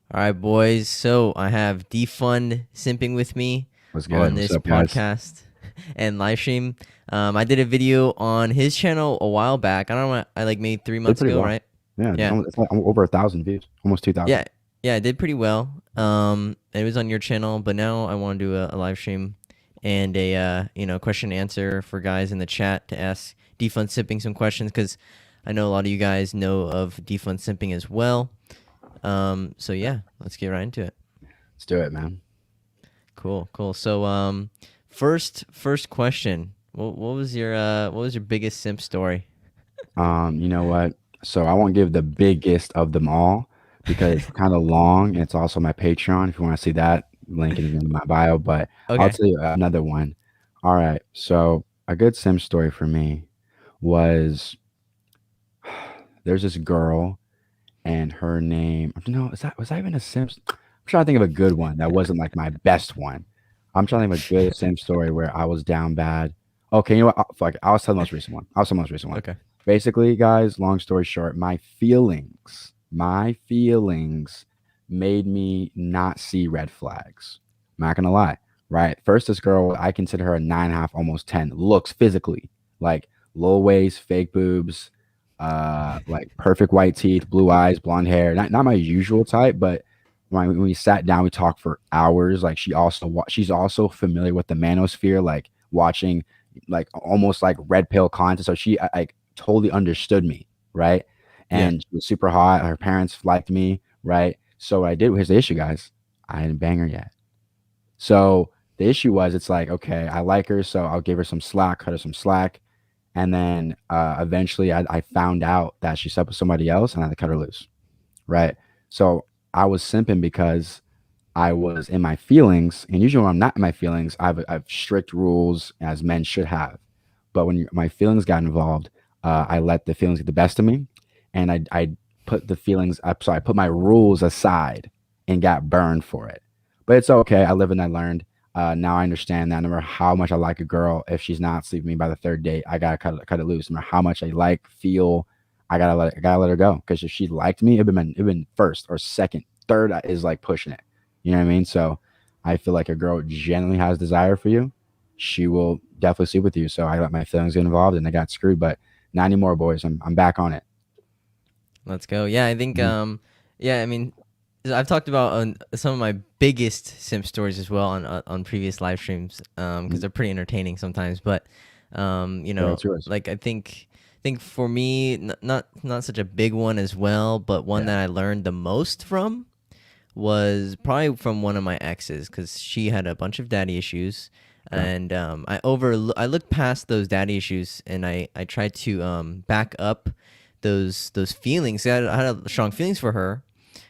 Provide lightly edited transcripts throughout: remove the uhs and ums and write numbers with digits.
All right, boys. So I have Defund Simping with me What's good? on What's this up, guys? podcast and live stream. I did a video on his channel a while back. I don't know. I like made three Did months pretty ago, well. right? Yeah, Yeah, it's like over 1,000 views, almost 2,000. yeah, yeah. I did pretty well. It was on your channel, but now I want to do a live stream and a question and answer for guys in the chat to ask Defund Simping some questions because I know a lot of you guys know of Defund Simping as well. So yeah, let's get right into it. Let's do it, man. Cool, cool. So, first question. What was your biggest simp story? You know what? So I won't give the biggest of them all because it's kind of long, and it's also my Patreon. If you want to see that, link is in my bio. But I'll Okay. tell you another one. All right. So a good sim story for me was there's this girl, and her name. No, was that even a sim? I'm trying to think of a good one that wasn't like my best one. I'm trying to think of a good sim story where I was down bad. Okay, you know what? Fuck it. I'll tell the most recent one. I'll tell the most recent one. Okay. Basically, guys, long story short, my feelings made me not see red flags. I'm not gonna lie. Right. First, this girl, I consider her a 9.5, almost 10. Looks physically like low waist, fake boobs, like perfect white teeth, blue eyes, blonde hair. Not my usual type, but when we sat down, we talked for hours. Like she's also familiar with the manosphere, like watching like almost like red pill content. So she like totally understood me, right? Yeah. And she was super hot. Her parents liked me, right? So what I did, here's the issue, guys. I didn't bang her yet. So the issue was, it's like, okay, I like her, so I'll give her some slack, cut her some slack. And then eventually I found out that she slept with somebody else and I had to cut her loose, right? So I was simping because I was in my feelings. And usually when I'm not in my feelings, I have strict rules as men should have. But when my feelings got involved, I let the feelings get the best of me. And I put the feelings up. So I put my rules aside and got burned for it. But it's okay. I live and I learned. Now I understand that no matter how much I like a girl, if she's not sleeping with me by the third date, I gotta cut it loose. No matter how much I like, feel, I gotta let her go. Because if she liked me, it'd been first or second. Third is like pushing it. You know what I mean? So I feel like a girl genuinely has desire for you, she will definitely sleep with you. So I let my feelings get involved and I got screwed. But not anymore, boys. I'm back on it. Let's go. Yeah, I think Mhm. yeah, I mean, I've talked about some of my biggest simp stories as well on previous live streams because Mhm. they're pretty entertaining sometimes, but Yeah, it's yours. like I think for me not such a big one as well, but one Yeah. that I learned the most from was probably from one of my exes because she had a bunch of daddy issues, Okay. and I looked past those daddy issues and I tried to back up those feelings. I had strong feelings for her,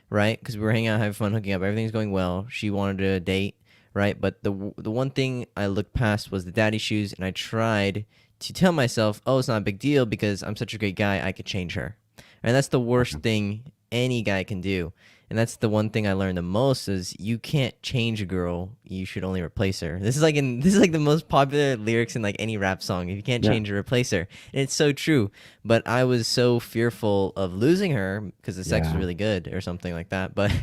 right? Because we were hanging out, having fun, hooking up, everything's going well. She wanted a date, right? But the one thing I looked past was the daddy issues, and I tried to tell myself, oh, it's not a big deal because I'm such a great guy, I could change her. And that's the Okay. worst thing any guy can do. And that's the one thing I learned the most is you can't change a girl. You should only replace her. This is like the most popular lyrics in like any rap song. If you can't Yeah. change her, replace her. And it's so true. But I was so fearful of losing her because the sex was Yeah. really good or something like that. But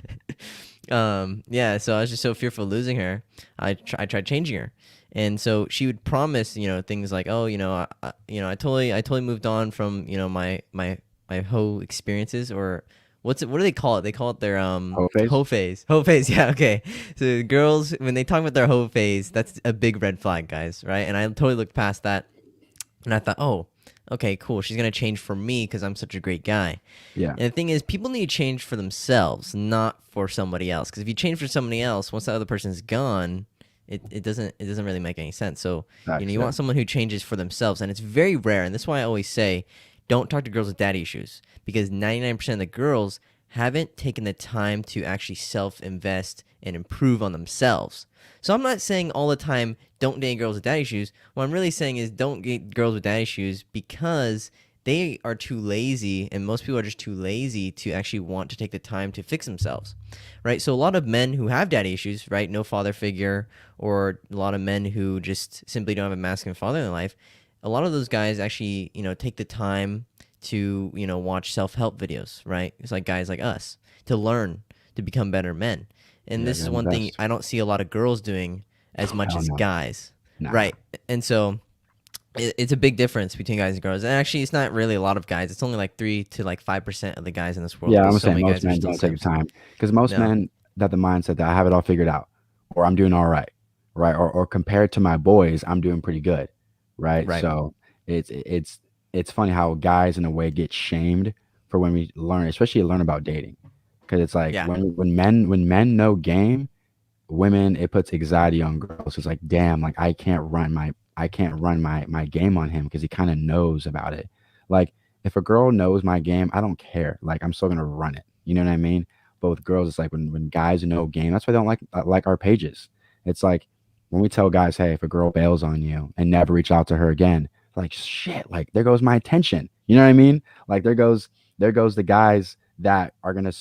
yeah, so I was just so fearful of losing her. I tried changing her. And so she would promise, things like, "Oh, I totally moved on from, my hoe experiences or what do they call it? They call it their Whole face. hoe phase. Hoe phase, yeah, okay. So girls when they talk about their hoe phase, that's a big red flag, guys, right? And I totally looked past that and I thought, "Oh, okay, cool. She's going to change for me cuz I'm such a great guy." Yeah. And the thing is, people need to change for themselves, not for somebody else. Cuz if you change for somebody else, once that other person's gone, it doesn't really make any sense. So, Facts. you Yeah. want someone who changes for themselves, and it's very rare. And that's why I always say, don't talk to girls with daddy issues because 99% of the girls haven't taken the time to actually self-invest and improve on themselves. So I'm not saying all the time don't date girls with daddy issues. What I'm really saying is don't date girls with daddy issues because they are too lazy, and most people are just too lazy to actually want to take the time to fix themselves, right? So a lot of men who have daddy issues, right, no father figure, or a lot of men who just simply don't have a masculine father in their life, a lot of those guys actually, take the time to, watch self-help videos, right? It's like guys like us to learn, to become better men. And Yeah, this is you're the one thing best. I don't see a lot of girls doing as Oh, much hell as no. guys. Nah. Right. And so it's a big difference between guys and girls. And actually, it's not really a lot of guys. It's only like 3 to like 5% of the guys in this world Yeah, because I'm so saying many most guys are men still don't take the simps. time because most No. men that the mindset that I have it all figured out, or I'm doing all right, right, or compared to my boys, I'm doing pretty good, right. Right. So it's funny how guys in a way get shamed for when we learn, especially learn about dating, because it's like Yeah. when men know game, women, it puts anxiety on girls. It's like, damn, like I can't run my game on him because he kind of knows about it. Like if a girl knows my game, I don't care. Like I'm still gonna run it. You know what I mean? But with girls, it's like when guys know game, that's why they don't like our pages. It's like when we tell guys, hey, if a girl bails on you and never reach out to her again, like shit, like there goes my attention. You know what I mean? Like there goes the guys that are gonna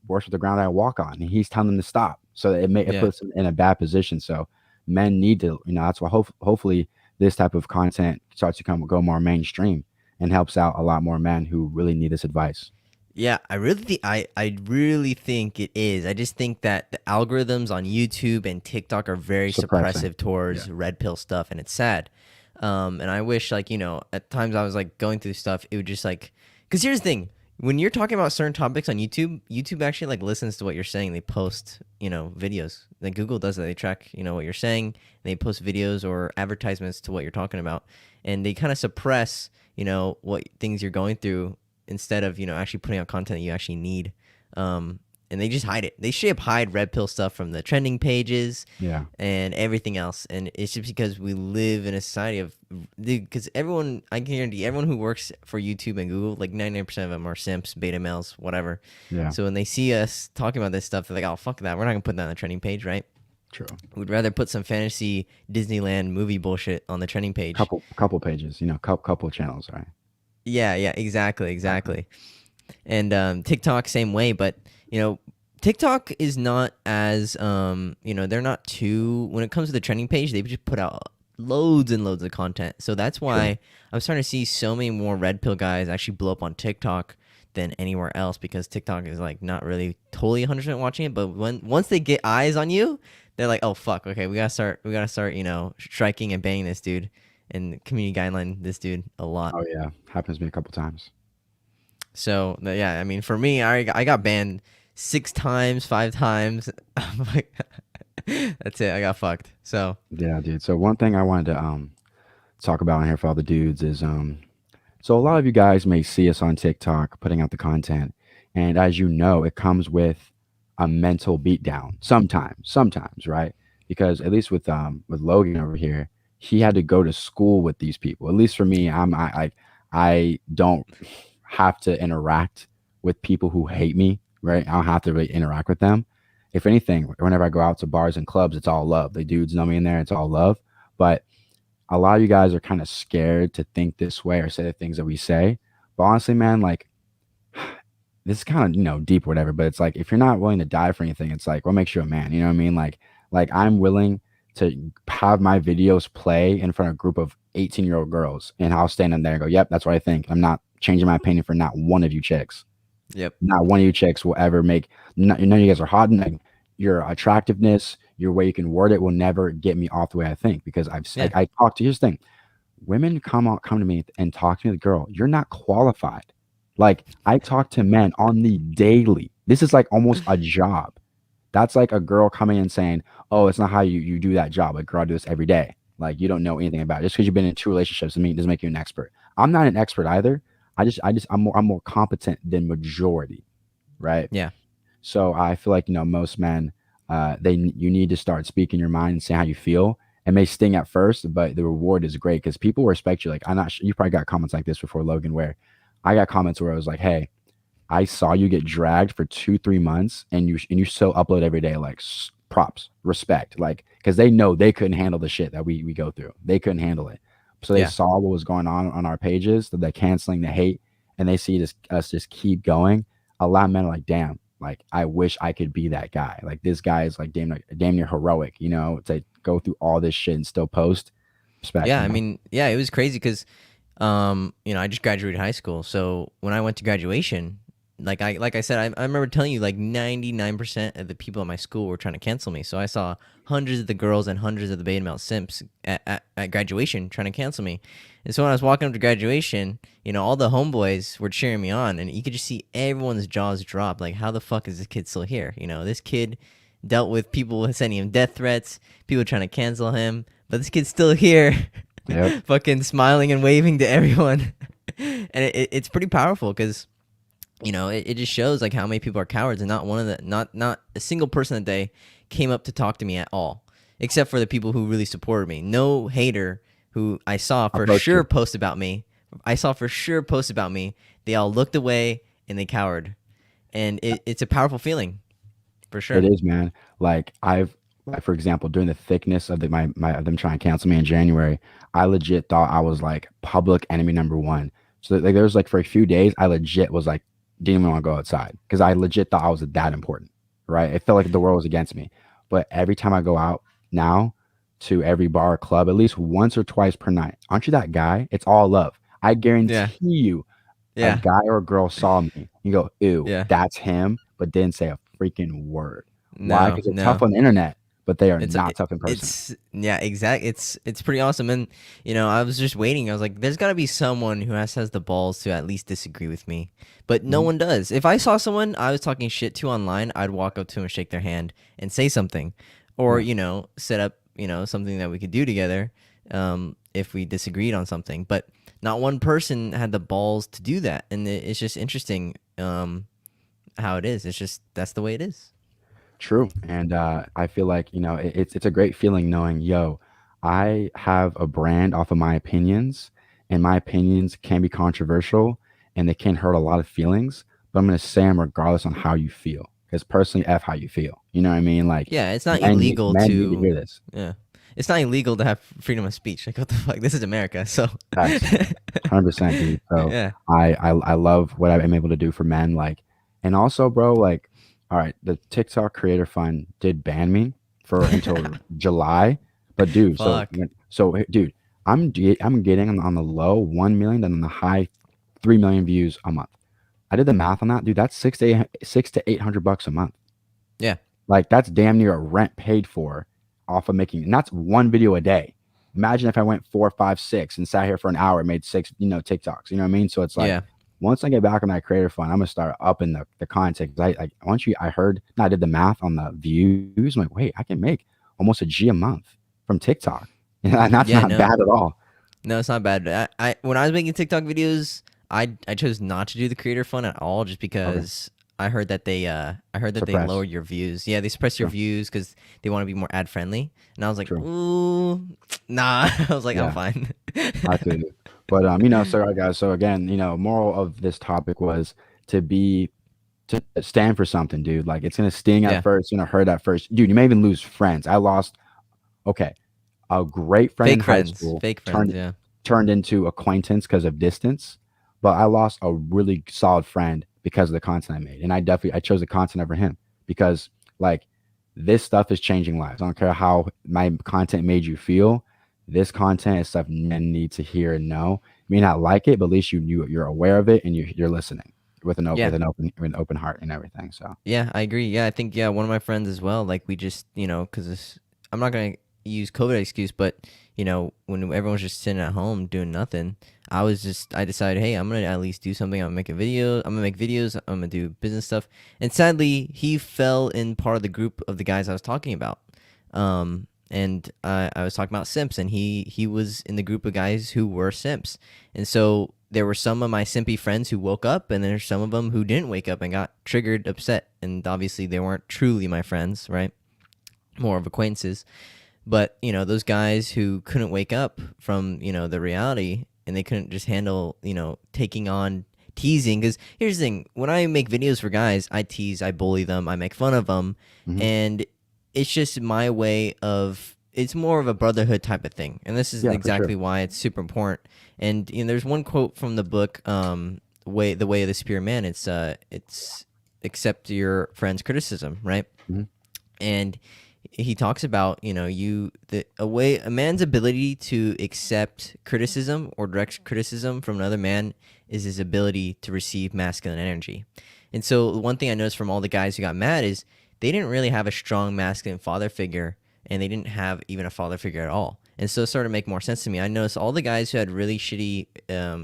worship the ground I walk on, and he's telling them to stop. So it Yeah. puts them in a bad position. So men need to, that's why hopefully this type of content starts to go more mainstream and helps out a lot more men who really need this advice. Yeah, I really think it is. I just think that the algorithms on YouTube and TikTok are very Suppressing. suppressive towards Yeah. red pill stuff, and it's sad. And I wish, like, at times I was like going through stuff, it would just like, because here's the thing: when you're talking about certain topics on YouTube, YouTube actually like listens to what you're saying. They post, videos. Like Google does that. They track, what you're saying. And they post videos or advertisements to what you're talking about, and they kind of suppress, what things you're going through instead of actually putting out content that you actually need. And they just hide it. They straight up hide red pill stuff from the trending pages Yeah. and everything else. And it's just because we live in a society of, because everyone, I guarantee everyone who works for YouTube and Google, like 99% of them are simps, beta males, whatever. Yeah. So when they see us talking about this stuff, they're like, oh, fuck that. We're not going to put that on the trending page, right? True. We'd rather put some fantasy Disneyland movie bullshit on the trending page. Couple pages, couple channels, right? Yeah, yeah, exactly, Exactly. exactly. And TikTok same way, but TikTok is not as they're not too, when it comes to the trending page, they just put out loads and loads of content. So that's True. why I'm starting to see so many more red pill guys actually blow up on TikTok than anywhere else, because TikTok is like not really totally 100% watching it, but once they get eyes on you, they're like, oh fuck, okay, we gotta start striking and banning this dude and community guideline this dude a lot. Oh yeah, happens to me a couple times. So yeah, I mean, for me, I got banned 6 times, 5 times. I'm like, that's it. I got fucked. So Yeah, dude. So one thing I wanted to talk about in here for all the dudes is so a lot of you guys may see us on TikTok putting out the content, and as you know, it comes with a mental beatdown sometimes, right? Because at least with Logan over here, he had to go to school with these people. At least for me, I don't have to interact with people who hate me, right? I don't have to really interact with them. If anything, whenever I go out to bars and clubs, it's all love. The dudes know me in there, it's all love. But a lot of you guys are kind of scared to think this way or say the things that we say. But honestly, man, like this is kind of deep or whatever. But it's like if you're not willing to die for anything, it's like what makes you a man? You know what I mean? Like I'm willing to have my videos play in front of a group of 18-year-old girls, and I'll stand in there and go, "Yep, that's what I think." I'm not changing my opinion for not one of you chicks. yep, Not one of you chicks will ever make. None of you guys are hot, and like, your attractiveness, your way you can word it will never get me off the way I think, because yeah, I talk to, here's the thing, women come to me and talk to me, the girl, you're not qualified. Like I talk to men on the daily. This is like almost a job. That's like a girl coming and saying, "Oh, it's not how you do that job. Like, girl, I do this every day. Like, you don't know anything about it. Just because you've been in two relationships doesn't make you an expert." I'm not an expert either. I'm more competent than majority, right? yeah, So I feel like most men, you need to start speaking your mind and say how you feel. It may sting at first, but the reward is great because people respect you. Like I'm not sure, you probably got comments like this before, Logan, where I got comments where I was like, "Hey, I saw you get dragged for 2-3 months, and you still upload every day. Like props, respect, like because they know they couldn't handle the shit that we go through. They couldn't handle it, so they yeah, saw what was going on our pages, the canceling, the hate, and they see us just keep going. A lot of men are like, damn, like I wish I could be that guy. Like this guy is like damn near heroic, to go through all this shit and still post. Respect, yeah. I mean, yeah, it was crazy because I just graduated high school, so when I went to graduation, like I said, I remember telling you like 99% of the people at my school were trying to cancel me. So I saw hundreds of the girls and hundreds of the beta male simps at graduation trying to cancel me. And so when I was walking up to graduation, all the homeboys were cheering me on, and you could just see everyone's jaws drop. Like, how the fuck is this kid still here? This kid dealt with people sending him death threats, people trying to cancel him, but this kid's still here, Yep. fucking smiling and waving to everyone. And it's pretty powerful because it just shows like how many people are cowards, and not a single person that day came up to talk to me at all, except for the people who really supported me. No hater who I saw for sure post about me. They all looked away and they cowered, and it's a powerful feeling, for sure. It is, man. Like for example, during the thickness of of them trying to cancel me in January, I legit thought I was like public enemy number one. So like there was like for a few days, I legit was like didn't even want to go outside because I legit thought I was that important, right? It felt like the world was against me. But every time I go out now to every bar or club, at least once or twice per night, aren't you that guy? It's all love. I guarantee you, a guy or a girl saw me. You go, ew, that's him, but didn't say a freaking word. Why? Because they're tough on the internet, but they are not tough in person. Exactly. It's pretty awesome. And I was just waiting. I was like, there's got to be someone who has the balls to at least disagree with me, but no one does. If I saw someone I was talking shit to online, I'd walk up to him and shake their hand and say something, or set up something that we could do together if we disagreed on something. But not one person had the balls to do that, and it's just interesting how it is. It's just that's the way it is. True. And I feel like, it's a great feeling knowing, I have a brand off of my opinions, and my opinions can be controversial and they can hurt a lot of feelings, but I'm going to say them regardless on how you feel. Because personally, F how you feel. You know what I mean? Like, yeah, it's not illegal men need to hear this. Yeah. It's not illegal to have freedom of speech. Like, what the fuck? This is America, so. 100%, dude. So yeah. I love what I'm able to do for men. Like, and also, bro, like, all right, the TikTok Creator Fund did ban me for until July, but dude, dude, I'm getting on the low 1 million and on the high 3 million views a month. I did the math on that, dude. That's $600 to $800 a month. Yeah, like that's damn near a rent paid for off of making, and that's one video a day. Imagine if I went 4, 5, 6 and sat here for an hour and made 6, TikToks. You know what I mean? So it's like. Once I get back on that creator fund, I'm gonna start upping the content. I did the math on the views. I'm like, wait, I can make almost a G a month from TikTok, and that's not bad at all. No, it's not bad. I when I was making TikTok videos, I chose not to do the creator fund at all, just because I heard that they lower your views. Yeah, they suppress your views because they want to be more ad friendly. And I was like, ooh, nah. I was like, I'm fine. I feel you. But so guys. So again, moral of this topic was to stand for something, dude. Like it's gonna sting at first, hurt at first, dude. You may even lose friends. I lost, a great friend in high school, turned into acquaintance because of distance. But I lost a really solid friend because of the content I made, and I chose the content over him because like this stuff is changing lives. I don't care how my content made you feel. This content is stuff men need to hear and know. You may not like it, but at least you're aware of it and you're listening with an open heart and everything. So yeah, I agree. Yeah, I think one of my friends as well. Like we just because I'm not gonna use COVID excuse, but when everyone's just sitting at home doing nothing, I decided, hey, I'm gonna at least do something. I'm gonna make a video. I'm gonna make videos. I'm gonna do business stuff. And sadly, he fell in part of the group of the guys I was talking about. And I was talking about simps, and he was in the group of guys who were simps. And so there were some of my simpy friends who woke up, and there's some of them who didn't wake up and got triggered, upset. And obviously they weren't truly my friends, right? More of acquaintances. But, those guys who couldn't wake up from, the reality, and they couldn't just handle, taking on teasing. Because here's the thing. When I make videos for guys, I tease, I bully them, I make fun of them. Mm-hmm. And it's just my way of, it's more of a brotherhood type of thing. And this is exactly why it's super important. And there's one quote from the book, The Way of the Superior Man. It's accept your friend's criticism, right? Mm-hmm. And he talks about, a man's ability to accept criticism or direct criticism from another man is his ability to receive masculine energy. And so one thing I noticed from all the guys who got mad is they didn't really have a strong masculine father figure, and they didn't have even a father figure at all. And so it started to make more sense to me. I noticed all the guys who had really shitty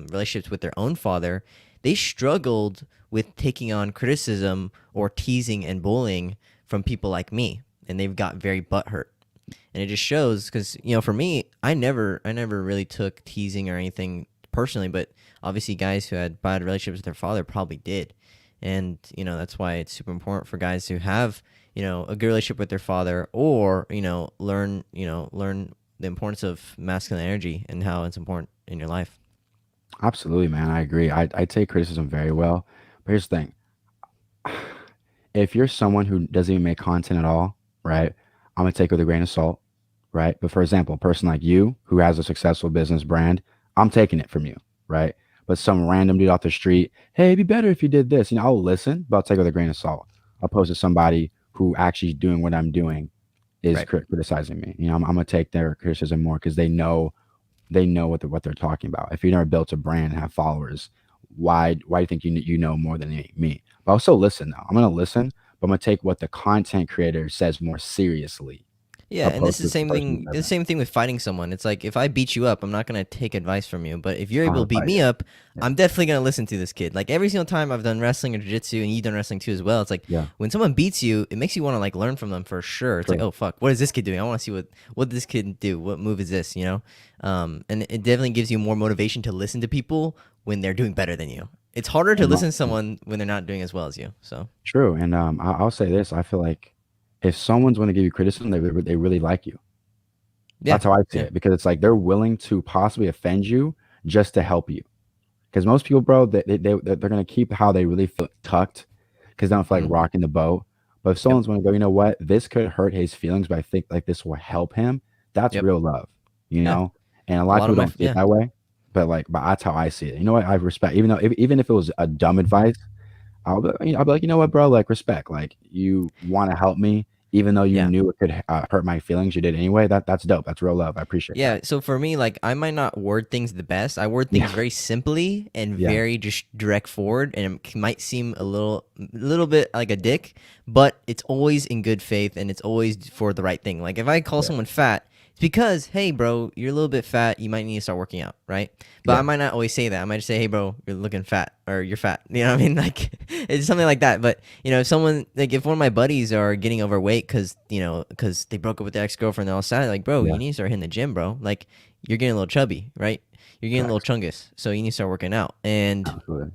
relationships with their own father, they struggled with taking on criticism or teasing and bullying from people like me, and they've got very butthurt. And it just shows because for me, I never really took teasing or anything personally, but obviously guys who had bad relationships with their father probably did. And that's why it's super important for guys who have a good relationship with their father, or learn the importance of masculine energy and how it's important in your life. Absolutely, man. I agree. I take criticism very well. But here's the thing. If you're someone who doesn't even make content at all, right? I'm gonna take it with a grain of salt, right? But for example, a person like you who has a successful business brand, I'm taking it from you, right? But some random dude off the street, hey, it'd be better if you did this. I'll listen, but I'll take it with a grain of salt. Opposed to somebody who actually doing what I'm doing is Right. criticizing me. I'm gonna take their criticism more because they know what they're talking about. If you never built a brand and have followers, why do you think you know more than me? But I'll still listen though. I'm gonna listen, but I'm gonna take what the content creator says more seriously, Yeah, and this opposed is to the the same person who thing. The doesn't. same thing with fighting someone. It's like if I beat you up, I'm not gonna take advice from you. But if you're able to beat me Yeah, up, yeah, I'm definitely gonna listen to this kid. Like every single time I've done wrestling or jiu-jitsu, and you've done wrestling too as well. It's like yeah. when someone beats you, it makes you want to like learn from them for sure. It's like, True. oh fuck, what is this kid doing? I want to see what this kid do. What move is this? And it definitely gives you more motivation to listen to people when they're doing better than you. It's harder to And listen to someone when they're not doing as well as you. So true. And I'll say this: I feel like if someone's going to give you criticism, they really like you. yeah, That's how I see yeah, it because it's like they're willing to possibly offend you just to help you. Because most people, bro, they're gonna keep how they really feel tucked because they don't feel like mhm, rocking the boat. But if yep, someone's gonna go, you know what, this could hurt his feelings, but I think like this will help him. That's yep, real love, you yeah. know. And a A lot of lot people of my don't see it yeah. that way, but that's how I see it. You know what? I respect, even though even if it was a dumb advice, I'll be like, you know what, bro, like respect, like you want to help me, even though you Yeah. knew it could hurt my feelings. You did anyway. That's dope. That's real love. I appreciate that. Yeah, so for me, like I might not word things the best. I word things Yeah, very simply and yeah, very just direct forward, and it might seem a little bit like a dick, but it's always in good faith and it's always for the right thing. Like if I call yeah, someone fat, it's because, hey, bro, you're a little bit fat. You might need to start working out, right? But I yeah, might not always say that. I might just say, hey, bro, you're looking fat, or you're fat. You know what I mean? Like it's something like that. But if someone like if one of my buddies are getting overweight because they broke up with their ex girlfriend, they're all sad. Like, bro, you yeah. need to start hitting the gym, bro. Like you're getting a little chubby, right? You're getting a little Facts. chungus, so you need to start working out. And Absolutely.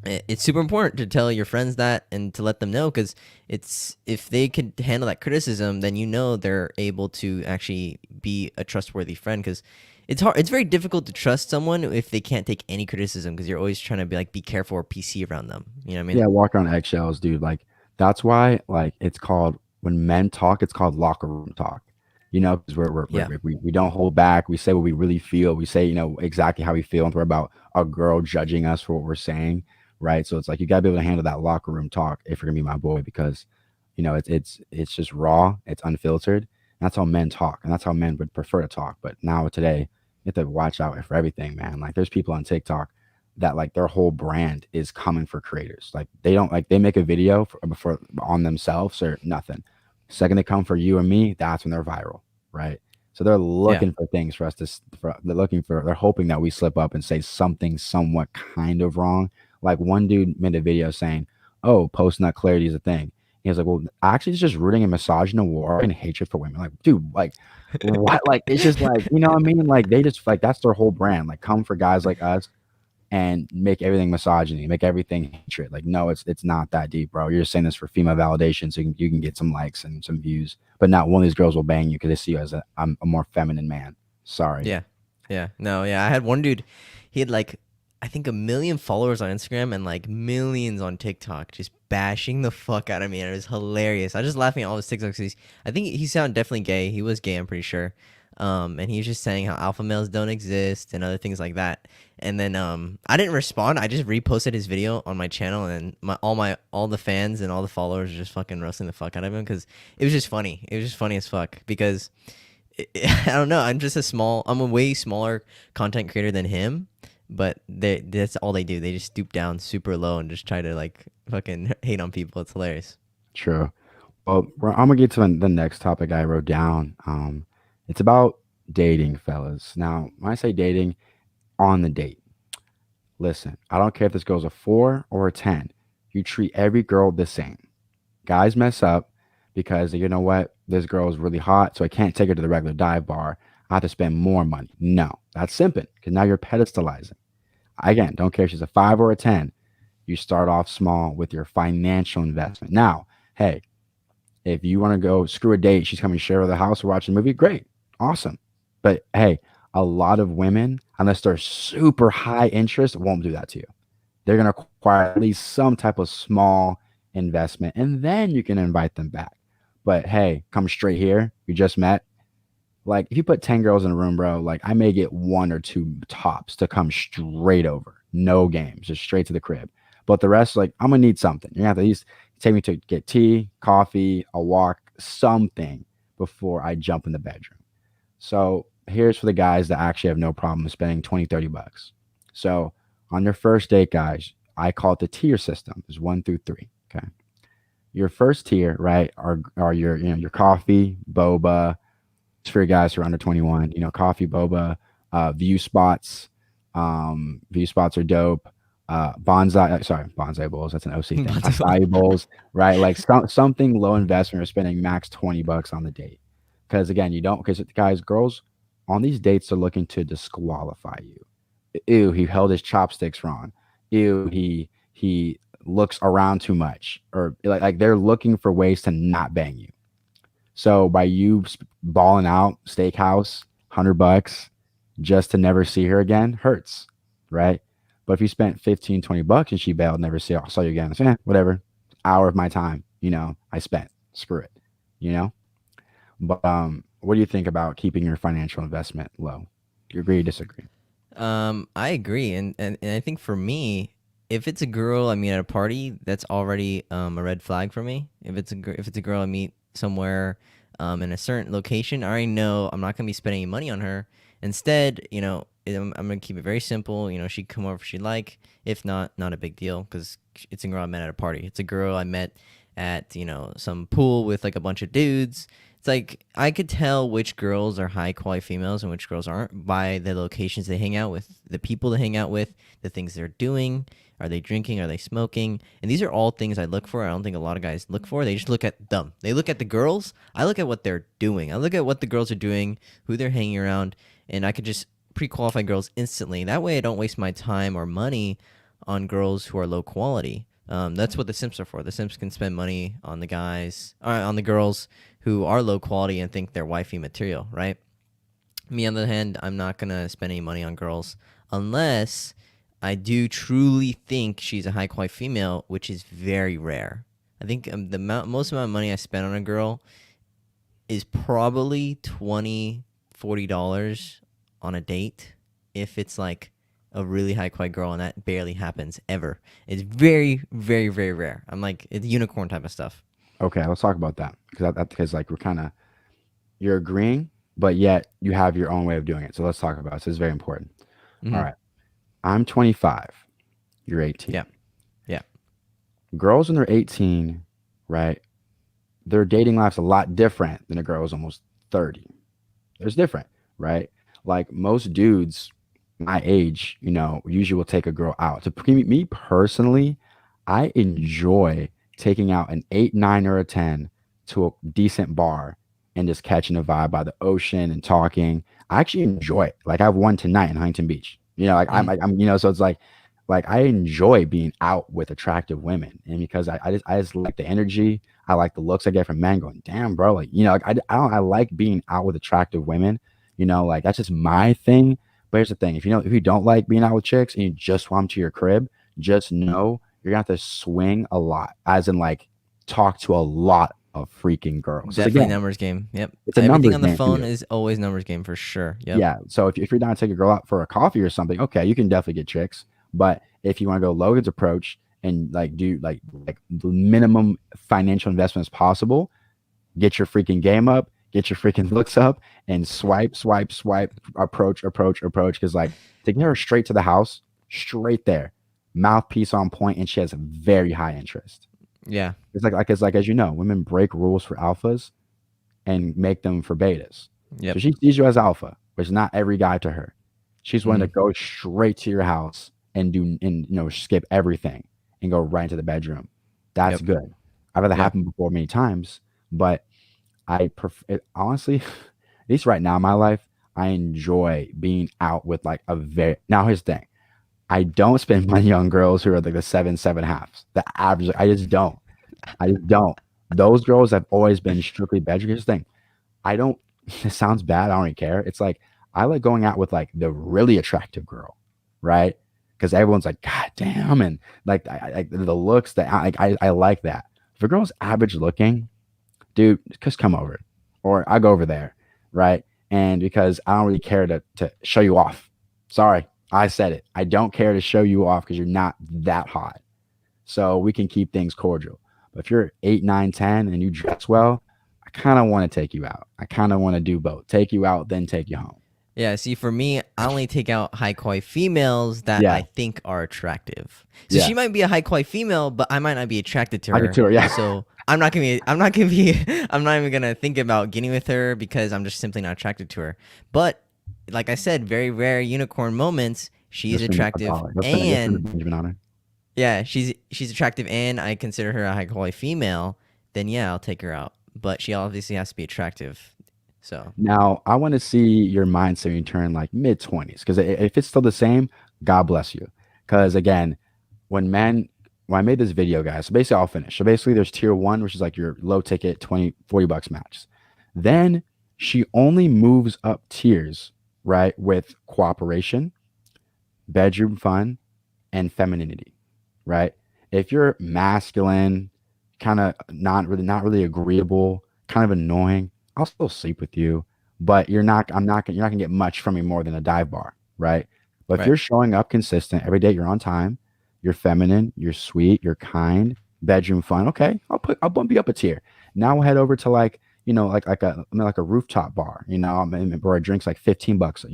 it's super important to tell your friends that and to let them know because it's if they could handle that criticism, then they're able to actually be a trustworthy friend because it's hard. It's very difficult to trust someone if they can't take any criticism because you're always trying to be careful or PC around them. You know what I mean? Yeah, walk on eggshells, dude. Like that's why, like, it's called when men talk, it's called locker room talk. Because Yeah. we don't hold back. We say what we really feel. We say, exactly how we feel, and we're about a girl judging us for what we're saying, right? So it's like you gotta be able to handle that locker room talk if you're gonna be my boy, because it's just raw, it's unfiltered. And that's how men talk, and that's how men would prefer to talk. But now today, you have to watch out for everything, man. Like there's people on TikTok that like their whole brand is coming for creators. Like they don't like they make a video for on themselves or nothing. Second they come for you or me, that's when they're viral, right? So they're Yeah. looking for things for us they're hoping that we slip up and say something somewhat kind of wrong. Like one dude made a video saying, "Oh, post nut clarity is a thing." He was like, "Well, actually, it's just rooting in misogyny, war, and hatred for women." Like, dude, like, what? Like, it's just like, you know what I mean? Like, they just like that's their whole brand. Like, come for guys like us and make everything misogyny, make everything hatred. Like, no, it's not that deep, bro. You're just saying this for female validation, so you can get some likes and some views. But not one of these girls will bang you because they see you as I'm a more feminine man. Sorry. Yeah. Yeah. No, yeah. I had one dude, he had like, I think 1 million followers on Instagram and like millions on TikTok, just bashing the fuck out of me. And it was hilarious. I was just laughing at all his TikToks. I think he sounded definitely gay. He was gay, I'm pretty sure. And he was just saying how alpha males don't exist and other things like that. And then I didn't respond. I just reposted his video on my channel, and all the fans and all the followers were just fucking roasting the fuck out of him because it was just funny. It was just funny as fuck because I don't know. I'm a way smaller content creator than him, but that's all they do. They just stoop down super low and just try to like fucking hate on people. It's hilarious. True. Well, I'm gonna get to the next topic I wrote down. It's about dating, fellas. Now, when I say dating, on the date, listen, I don't care if this goes a 4 or a 10. You treat every girl the same. Guys mess up because you know what? This girl is really hot, so I can't take her to the regular dive bar. I have to spend more money. No, that's simping because now you're pedestalizing. Again, don't care if she's a 5 or a 10. You start off small with your financial investment. Now, hey, if you want to go screw a date, she's coming to share the house or watch a movie, great. Awesome. But hey, a lot of women, unless they're super high interest, won't do that to you. They're going to require at least some type of small investment and then you can invite them back. But hey, come straight here. You just met. Like if you put 10 girls in a room, bro, like I may get one or two tops to come straight over. No games, just straight to the crib. But the rest, like I'm gonna need something. You're gonna have to at least take me to get tea, coffee, a walk, something before I jump in the bedroom. So here's for the guys that actually have no problem spending 20, 30 bucks. So on your first date, guys, I call it the tier system. There's 1 through 3. Okay. Your first tier, right, are your your coffee, boba, for guys who are under 21, coffee, boba, view spots. View spots are dope. Bonsai bowls. That's an OC thing. Acai bowls, right? Like something low investment or spending max 20 bucks on the date. Because again, you don't, because guys, girls on these dates are looking to disqualify you. Ew, he held his chopsticks wrong. Ew, he looks around too much. Or like they're looking for ways to not bang you. So by you balling out steakhouse, $100 just to never see her again hurts, right? But if you spent 15, 20 bucks and she bailed, never saw you again, say, whatever, hour of my time, I spent, screw it, you know? But what do you think about keeping your financial investment low? Do you agree or disagree? I agree, and I think for me, if it's a girl I meet at a party, that's already a red flag for me. If it's a girl I meet somewhere in a certain location, I already know I'm not gonna be spending any money on her. Instead, I'm gonna keep it very simple. She can come over if she'd like. If not, not a big deal because it's a girl I met at a party. It's a girl I met at some pool with like a bunch of dudes. It's like I could tell which girls are high quality females and which girls aren't by the locations they hang out with, the people they hang out with, the things they're doing. Are they drinking? Are they smoking? And these are all things I look for. I don't think a lot of guys look for. They just look at them. They look at the girls. I look at what they're doing. I look at what the girls are doing, who they're hanging around, and I could just pre-qualify girls instantly. That way I don't waste my time or money on girls who are low quality. That's what the simps are for. The simps can spend money on the guys, on the girls who are low quality and think they're wifey material, right? Me, on the other hand, I'm not going to spend any money on girls unless I do truly think she's a high quality female, which is very rare. I think most amount of money I spend on a girl is probably $20-$40 on a date if it's like a really high quality girl, and that barely happens ever. It's very, very, very rare. I'm like, it's unicorn type of stuff. Okay, let's talk about that because like you're agreeing, but yet you have your own way of doing it. So let's talk about it. So it's very important. All Hmm. right. I'm 25. You're 18. Yeah. Yeah. Girls when they're 18, right? Their dating life's a lot different than a girl who's almost 30. It's different, right? Like most dudes my age, usually will take a girl out. So me personally, I enjoy taking out an 8, 9, or a 10 to a decent bar and just catching a vibe by the ocean and talking. I actually enjoy it. Like I have one tonight in Huntington Beach. Like I'm Hmm. like I'm so it's like I enjoy being out with attractive women, and because I just like the energy, I like the looks I get from men. Going, damn, bro, like like I like being out with attractive women. Like that's just my thing. But here's the thing: if you don't like being out with chicks and you just want them to your crib, just know you're gonna have to swing a lot, as in like talk to a lot of freaking girls. Because Definitely again, numbers game. Yep. it's a Everything numbers on the game for phone you. is always numbers game for sure. Yep. Yeah. So if you're down to take a girl out for a coffee or something, okay, you can definitely get chicks. But if you want to go Logan's approach and like do like the minimum financial investment as possible, get your freaking game up, get your freaking looks up and swipe, swipe, swipe, approach, approach, approach. Because like taking her straight to the house, straight there, mouthpiece on point, and she has a very high interest. Yeah. It's like as you know, women break rules for alphas and make them for betas. So Yep. she sees you as alpha, but it's not every guy to her. She's willing to Mm. go straight to your house and skip everything and go right into the bedroom. That's Yep. good. I've had that Yeah. happen before many times, but I prefer it, honestly, at least right now in my life, I enjoy being out with like a very now here's the thing. I don't spend money on girls who are like the 7.5s. The average, I just don't. I just don't. Those girls have always been strictly bedroom. Here's the thing. I don't it sounds bad, I don't really care. It's like I like going out with like the really attractive girl, right? Because everyone's like, God damn, and like like the looks that I like that. If a girl's average looking, dude, just come over. Or I go over there, right? And because I don't really care to show you off. Sorry, I said it. I don't care to show you off because you're not that hot. So we can keep things cordial. But if you're 8, 9, 10 and you dress well, I kind of want to take you out. I kind of want to do both. Take you out, then take you home. Yeah, see, for me, I only take out high quality females that Yeah. I think are attractive. So Yeah. she might be a high quality female, but I might not be attracted to I her. get to her. Yeah. So I'm not gonna be, I'm not even gonna think about getting with her because I'm just simply not attracted to her. But like I said, very rare unicorn moments. She is Just spend attractive, $1. Just spend a and Benjamin on her. yeah, she's attractive, and I consider her a high quality female. Then yeah, I'll take her out. But she obviously has to be attractive. So Now, I want to see your mindset when you turn like mid 20s because if it's still the same, God bless you. Because again, when I made this video, guys, so basically I'll finish. So basically, there's tier one, which is like your low ticket 20, $40 matches. Then she only moves up tiers, right, with cooperation, bedroom fun, and femininity, right? If you're masculine, kind of not really agreeable, kind of annoying, I'll still sleep with you, but you're not gonna get much from me more than a dive bar, right? But if right, you're showing up consistent every day, you're on time, you're feminine, you're sweet, you're kind, bedroom fun, okay, I'll bump you up a tier. Now we'll head over to like, like a rooftop bar, where a drink's like $15,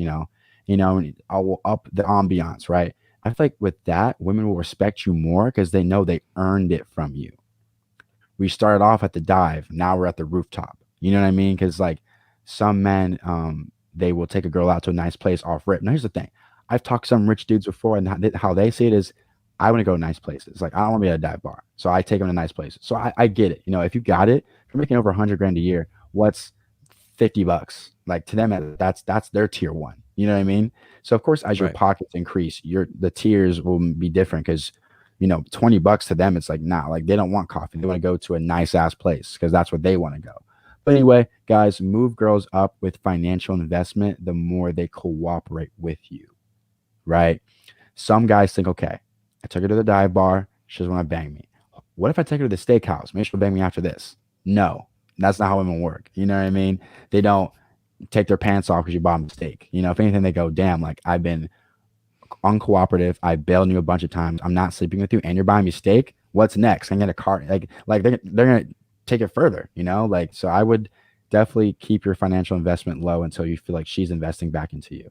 and I will up the ambiance, right? I feel like with that, women will respect you more because they know they earned it from you. We started off at the dive, now we're at the rooftop. You know what I mean? Because like some men, they will take a girl out to a nice place off rip. Now here's the thing: I've talked to some rich dudes before, and how they see it is, I want to go to nice places. Like I don't want to be at a dive bar, so I take them to nice places. So I get it. If you got it, if you're making over 100 grand a year, what's $50? Like to them, that's their tier one. You know what I mean? So of course, as your right. pockets increase, the tiers will be different because $20 to them, it's like nah, like they don't want coffee. They want to go to a nice ass place because that's where they want to go. But anyway, guys, move girls up with financial investment the more they cooperate with you, right? Some guys think, okay, I took her to the dive bar. She doesn't want to bang me. What if I take her to the steakhouse? Maybe she'll bang me after this. No, that's not how women work. You know what I mean? They don't take their pants off because you bought them steak. If anything, they go, damn, like I've been uncooperative. I bailed on you a bunch of times. I'm not sleeping with you, and you're buying me steak. What's next? I get a car. Like they're gonna take it further. Like so. I would definitely keep your financial investment low until you feel like she's investing back into you.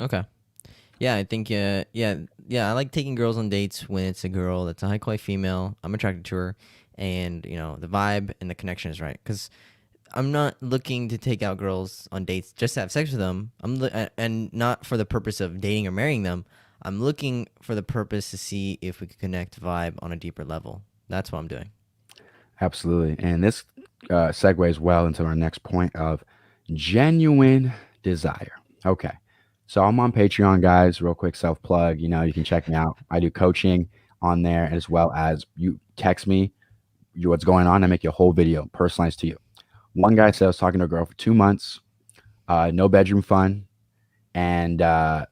Okay. Yeah, I think yeah. I like taking girls on dates when it's a girl that's a high quality female. I'm attracted to her, and the vibe and the connection is right. Because I'm not looking to take out girls on dates just to have sex with them. And not for the purpose of dating or marrying them. I'm looking for the purpose to see if we could connect vibe on a deeper level. That's what I'm doing. Absolutely, and this segues well into our next point of genuine desire. Okay, so I'm on Patreon, guys. Real quick self plug. You can check me out. I do coaching on there as well as you text me what's going on. I make you a whole video personalized to you. One guy said I was talking to a girl for 2 months, no bedroom fun, and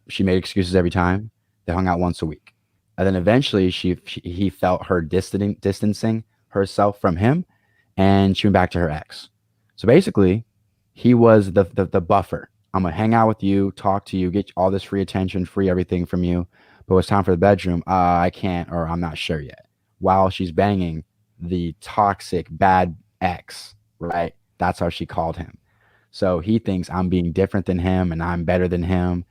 she made excuses every time. They hung out once a week, and then eventually he felt her distancing herself from him, and she went back to her ex. So basically, he was the buffer. I'm gonna hang out with you, talk to you, get all this free attention, free everything from you, but when it's time for the bedroom, I can't, or I'm not sure yet. While she's banging the toxic bad ex, right? That's how she called him. So he thinks I'm being different than him and I'm better than him.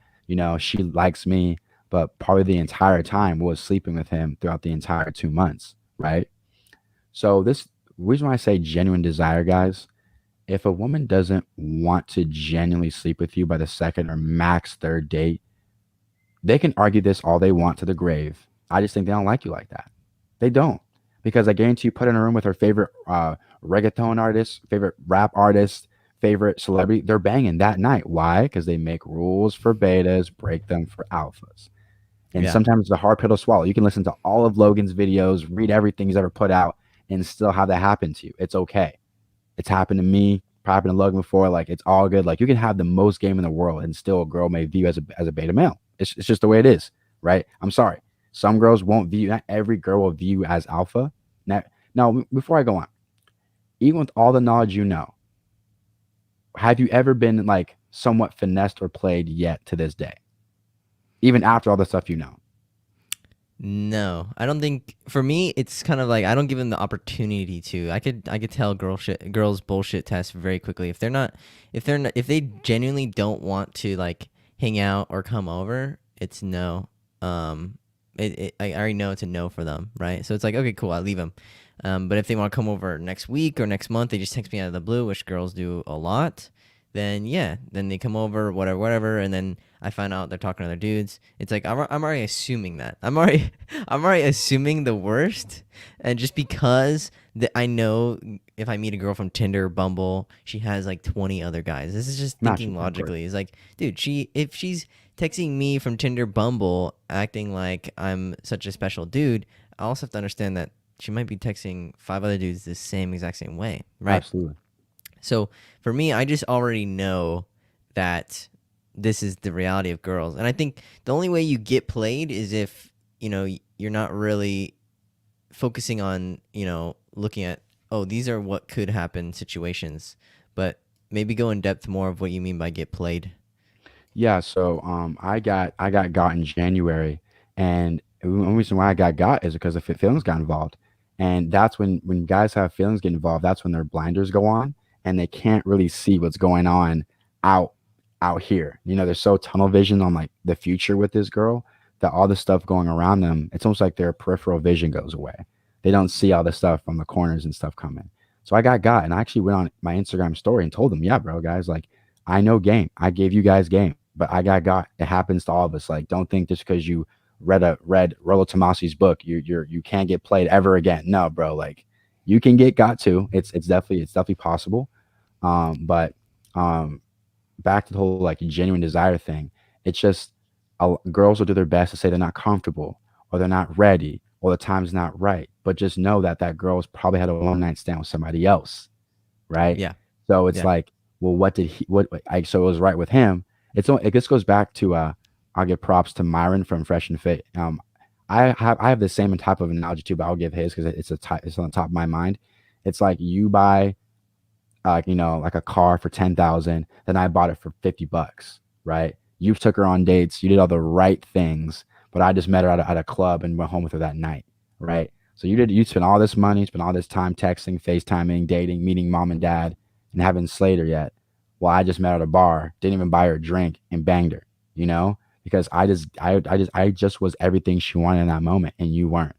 She likes me, but probably the entire time was sleeping with him throughout the entire 2 months, right? So this reason why I say genuine desire, guys, if a woman doesn't want to genuinely sleep with you by the second or max third date, they can argue this all they want to the grave. I just think they don't like you like that. They don't. Because I guarantee you put in a room with her favorite reggaeton artist, favorite rap artist, favorite celebrity, they're banging that night. Why? Because they make rules for betas, break them for alphas. And Yeah. sometimes it's a hard pill to swallow. You can listen to all of Logan's videos, read everything he's ever put out, and still have that happen to you. It's okay. It's happened to me, happened to Logan before. Like, it's all good. Like, you can have the most game in the world and still a girl may view as a beta male. It's just the way it is, right? I'm sorry. Some girls won't view, not every girl will view you as alpha. Now, before I go on, even with all the knowledge have you ever been like somewhat finessed or played yet to this day? Even after all the stuff you know? No, I don't think for me it's kind of like I don't give them the opportunity to. I could tell girls bullshit test very quickly. If they genuinely don't want to like hang out or come over, it's no. I already know it's a no for them, right? So it's like, okay, cool, I'll leave them. But if they want to come over next week or next month, they just text me out of the blue, which girls do a lot. Then yeah, then they come over, whatever, and then I find out they're talking to other dudes. It's like I'm already assuming that. I'm already assuming the worst, and just because I know if I meet a girl from Tinder or Bumble, she has like 20 other guys. This is just Not you, thinking of course. logically. It's like, dude, if she's texting me from Tinder, Bumble, acting like I'm such a special dude, I also have to understand that she might be texting 5 other dudes the same way, right? Absolutely. So for me, I just already know that this is the reality of girls. And I think the only way you get played is if, you're not really focusing on, looking at, oh, these are what could happen situations. But maybe go in depth more of what you mean by get played. Yeah, so I got in January, and the only reason why I got is because the feelings got involved, and that's when guys have feelings get involved. That's when their blinders go on, and they can't really see what's going on out out here. They're so tunnel vision on like the future with this girl that all the stuff going around them, it's almost like their peripheral vision goes away. They don't see all the stuff from the corners and stuff coming. So I got, and I actually went on my Instagram story and told them, yeah, bro, guys, like I know game. I gave you guys game, but I got. It happens to all of us. Like, don't think just because you read Rollo Tomasi's book, you can't get played ever again. No, bro. Like, you can get got to. It's definitely possible. But back to the whole like genuine desire thing. It's just girls will do their best to say they're not comfortable or they're not ready or the time's not right. But just know that that girl's probably had a one night stand with somebody else, right? Yeah. So it's Yeah. like, well, what did he? So it was right with him. It just goes back to I'll give props to Myron from Fresh and Fit. I have the same type of analogy too, but I'll give his because it's on the top of my mind. It's like you buy like a car for 10,000, then I bought it for $50, right? You took her on dates, you did all the right things, but I just met her at a club and went home with her that night, right? So you spent all this money, spent all this time texting, FaceTiming, dating, meeting mom and dad, and haven't slayed her yet. Well, I just met her at a bar, didn't even buy her a drink, and banged her, because I just was everything she wanted in that moment, and you weren't.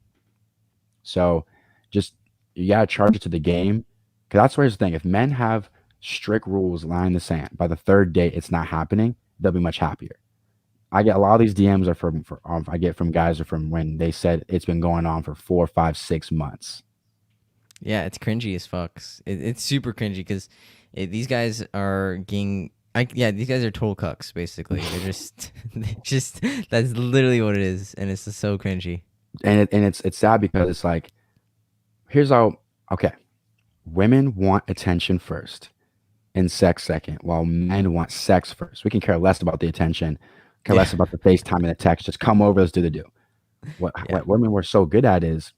So just you gotta charge it to the game. Cause that's where's the thing. If men have strict rules, line in the sand, by the third date it's not happening, they'll be much happier. I get a lot of these DMs are I get from guys are from when they said it's been going on for 4, 5, 6 months. Yeah, it's cringy as fuck. It's super cringy because these guys are getting. Yeah, these guys are total cucks. Basically, they're just, just that's literally what it is, and it's just so cringy. And it's sad because it's like, here's how. Okay, women want attention first and sex second, while men want sex first. We can care less about the attention, care Yeah, less about the FaceTime and the text. Just come over, let's do the do. What yeah, what women were so good at is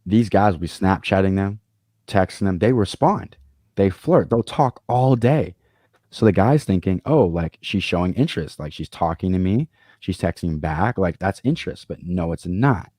these guys will be Snapchatting them, texting them. They respond, they flirt, they'll talk all day. So the guy's thinking, oh, like she's showing interest, like she's talking to me, she's texting back, like that's interest. But no, it's not,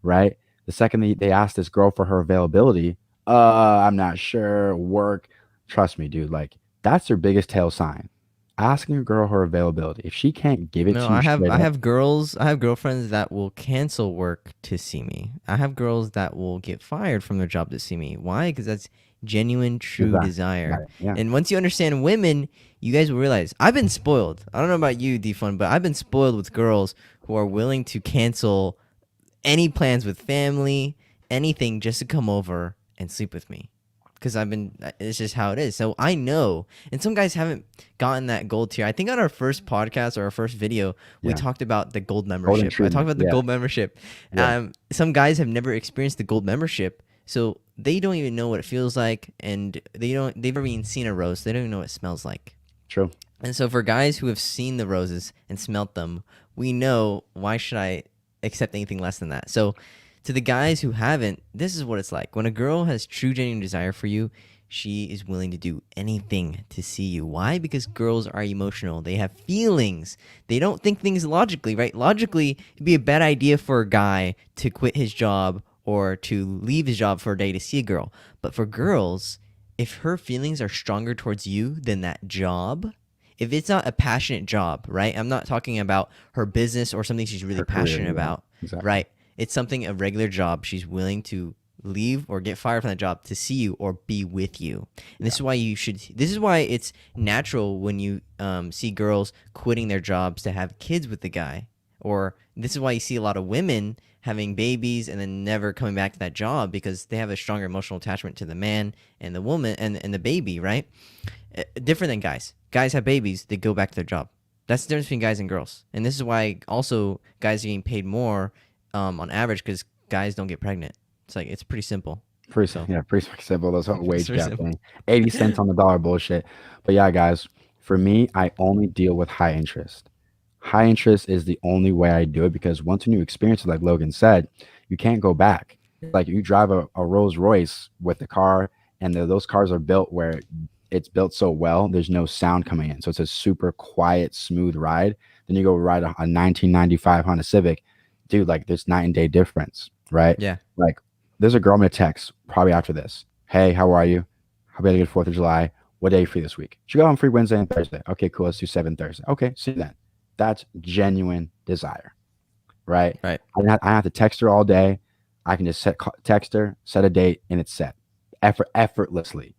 right? The second they ask this girl for her availability, I'm not sure, work. Trust me, dude, like that's their biggest tail sign. Asking a girl her availability. If she can't give it No, to you straight I up, have girls, I have girlfriends that will cancel work to see me. I have girls that will get fired from their job to see me. Why? Because that's genuine, true exactly. desire. Yeah, And once you understand women, you guys will realize I've been spoiled. I don't know about you, Defund, but I've been spoiled with girls who are willing to cancel any plans with family, anything just to come over and sleep with me. Because it's just how it is. So I know. And some guys haven't gotten that gold tier. I think on our first podcast or our first video, we yeah. talked about the gold Golden membership. I talked treatment. about the Yeah, gold membership. yeah. Some guys have never experienced the gold membership. So they don't even know what it feels like. And they've never even seen a rose. They don't even know what it smells like. True. And so for guys who have seen the roses and smelt them, we know, why should I accept anything less than that? So to the guys who haven't, this is what it's like. When a girl has true genuine desire for you, she is willing to do anything to see you. Why? Because girls are emotional. They have feelings. They don't think things logically, right? Logically, it'd be a bad idea for a guy to quit his job or to leave his job for a day to see a girl. But for girls, if her feelings are stronger towards you than that job, if it's not a passionate job, right? I'm not talking about her business or something she's really Her career. passionate Yeah, about, exactly. right? It's something, a regular job. She's willing to leave or get fired from that job to see you or be with you. And this is why this is why it's natural when you see girls quitting their jobs to have kids with the guy. Or this is why you see a lot of women having babies and then never coming back to that job, because they have a stronger emotional attachment to the man and the woman and the baby, right? Different than guys. Guys have babies, they go back to their job. That's the difference between guys and girls. And this is why also guys are getting paid more on average, because guys don't get pregnant. It's pretty simple. Pretty, So yeah, pretty simple. Those whole it's wage pretty gap simple. thing, 80 cents on the dollar bullshit. But yeah, guys, for me, I only deal with high interest. High interest is the only way I do it because once when you experience it, like Logan said, you can't go back. It's like you drive a Rolls Royce with the car, and those cars are built where it's built so well, there's no sound coming in. So it's a super quiet, smooth ride. Then you go ride a 1995 Honda Civic, dude, like there's night and day difference, right? Yeah. Like there's a girl I'm gonna text probably after this. Hey, how are you? Hope you had a good 4th of July. What day are you free this week? She go, I'm free Wednesday and Thursday. Okay, cool. Let's do 7 Thursday. Okay, see you then. That's genuine desire, right? Right. I don't have to text her all day. I can just text her, set a date, and it's set effortlessly.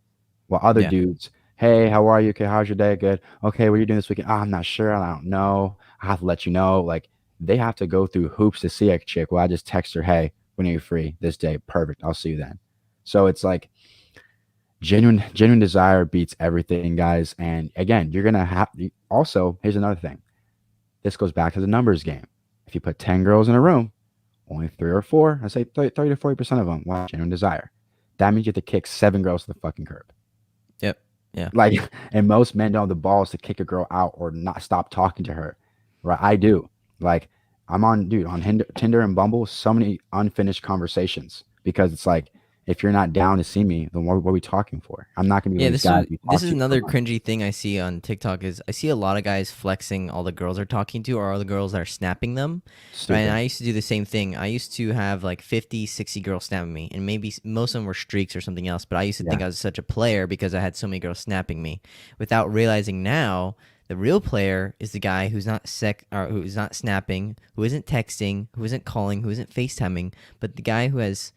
While other Yeah. dudes, hey, how are you? Okay, how's your day? Good. Okay, what are you doing this weekend? Oh, I'm not sure. I don't know. I have to let you know. Like they have to go through hoops to see a chick. Well, I just text her, hey, when are you free this day? Perfect. I'll see you then. So it's like genuine desire beats everything, guys. And again, you're gonna have also. Here's another thing. This goes back to the numbers game. If you put 10 girls in a room, only 3 or 4, I say 30 to 40% of them want genuine desire. That means you have to kick 7 girls to the fucking curb. Yep. Yeah. Like, and most men don't have the balls to kick a girl out or not stop talking to her. Right? I do. Like, I'm on, dude, on Tinder and Bumble, so many unfinished conversations because it's like, if you're not down to see me, then what are we talking for? I'm not gonna be Yeah, one of these guys you this talk is to for another months. cringy thing I see on TikTok is I see a lot of guys flexing all the girls they're talking to or all the girls that are snapping them. Right? And Stupid. I used to do the same thing. I used to have like 50, 60 girls snapping me, and maybe most of them were streaks or something else, but I used to think Yeah. I was such a player because I had so many girls snapping me without realizing now the real player is the guy who's not or who's not snapping, who isn't texting, who isn't calling, who isn't FaceTiming, but the guy who has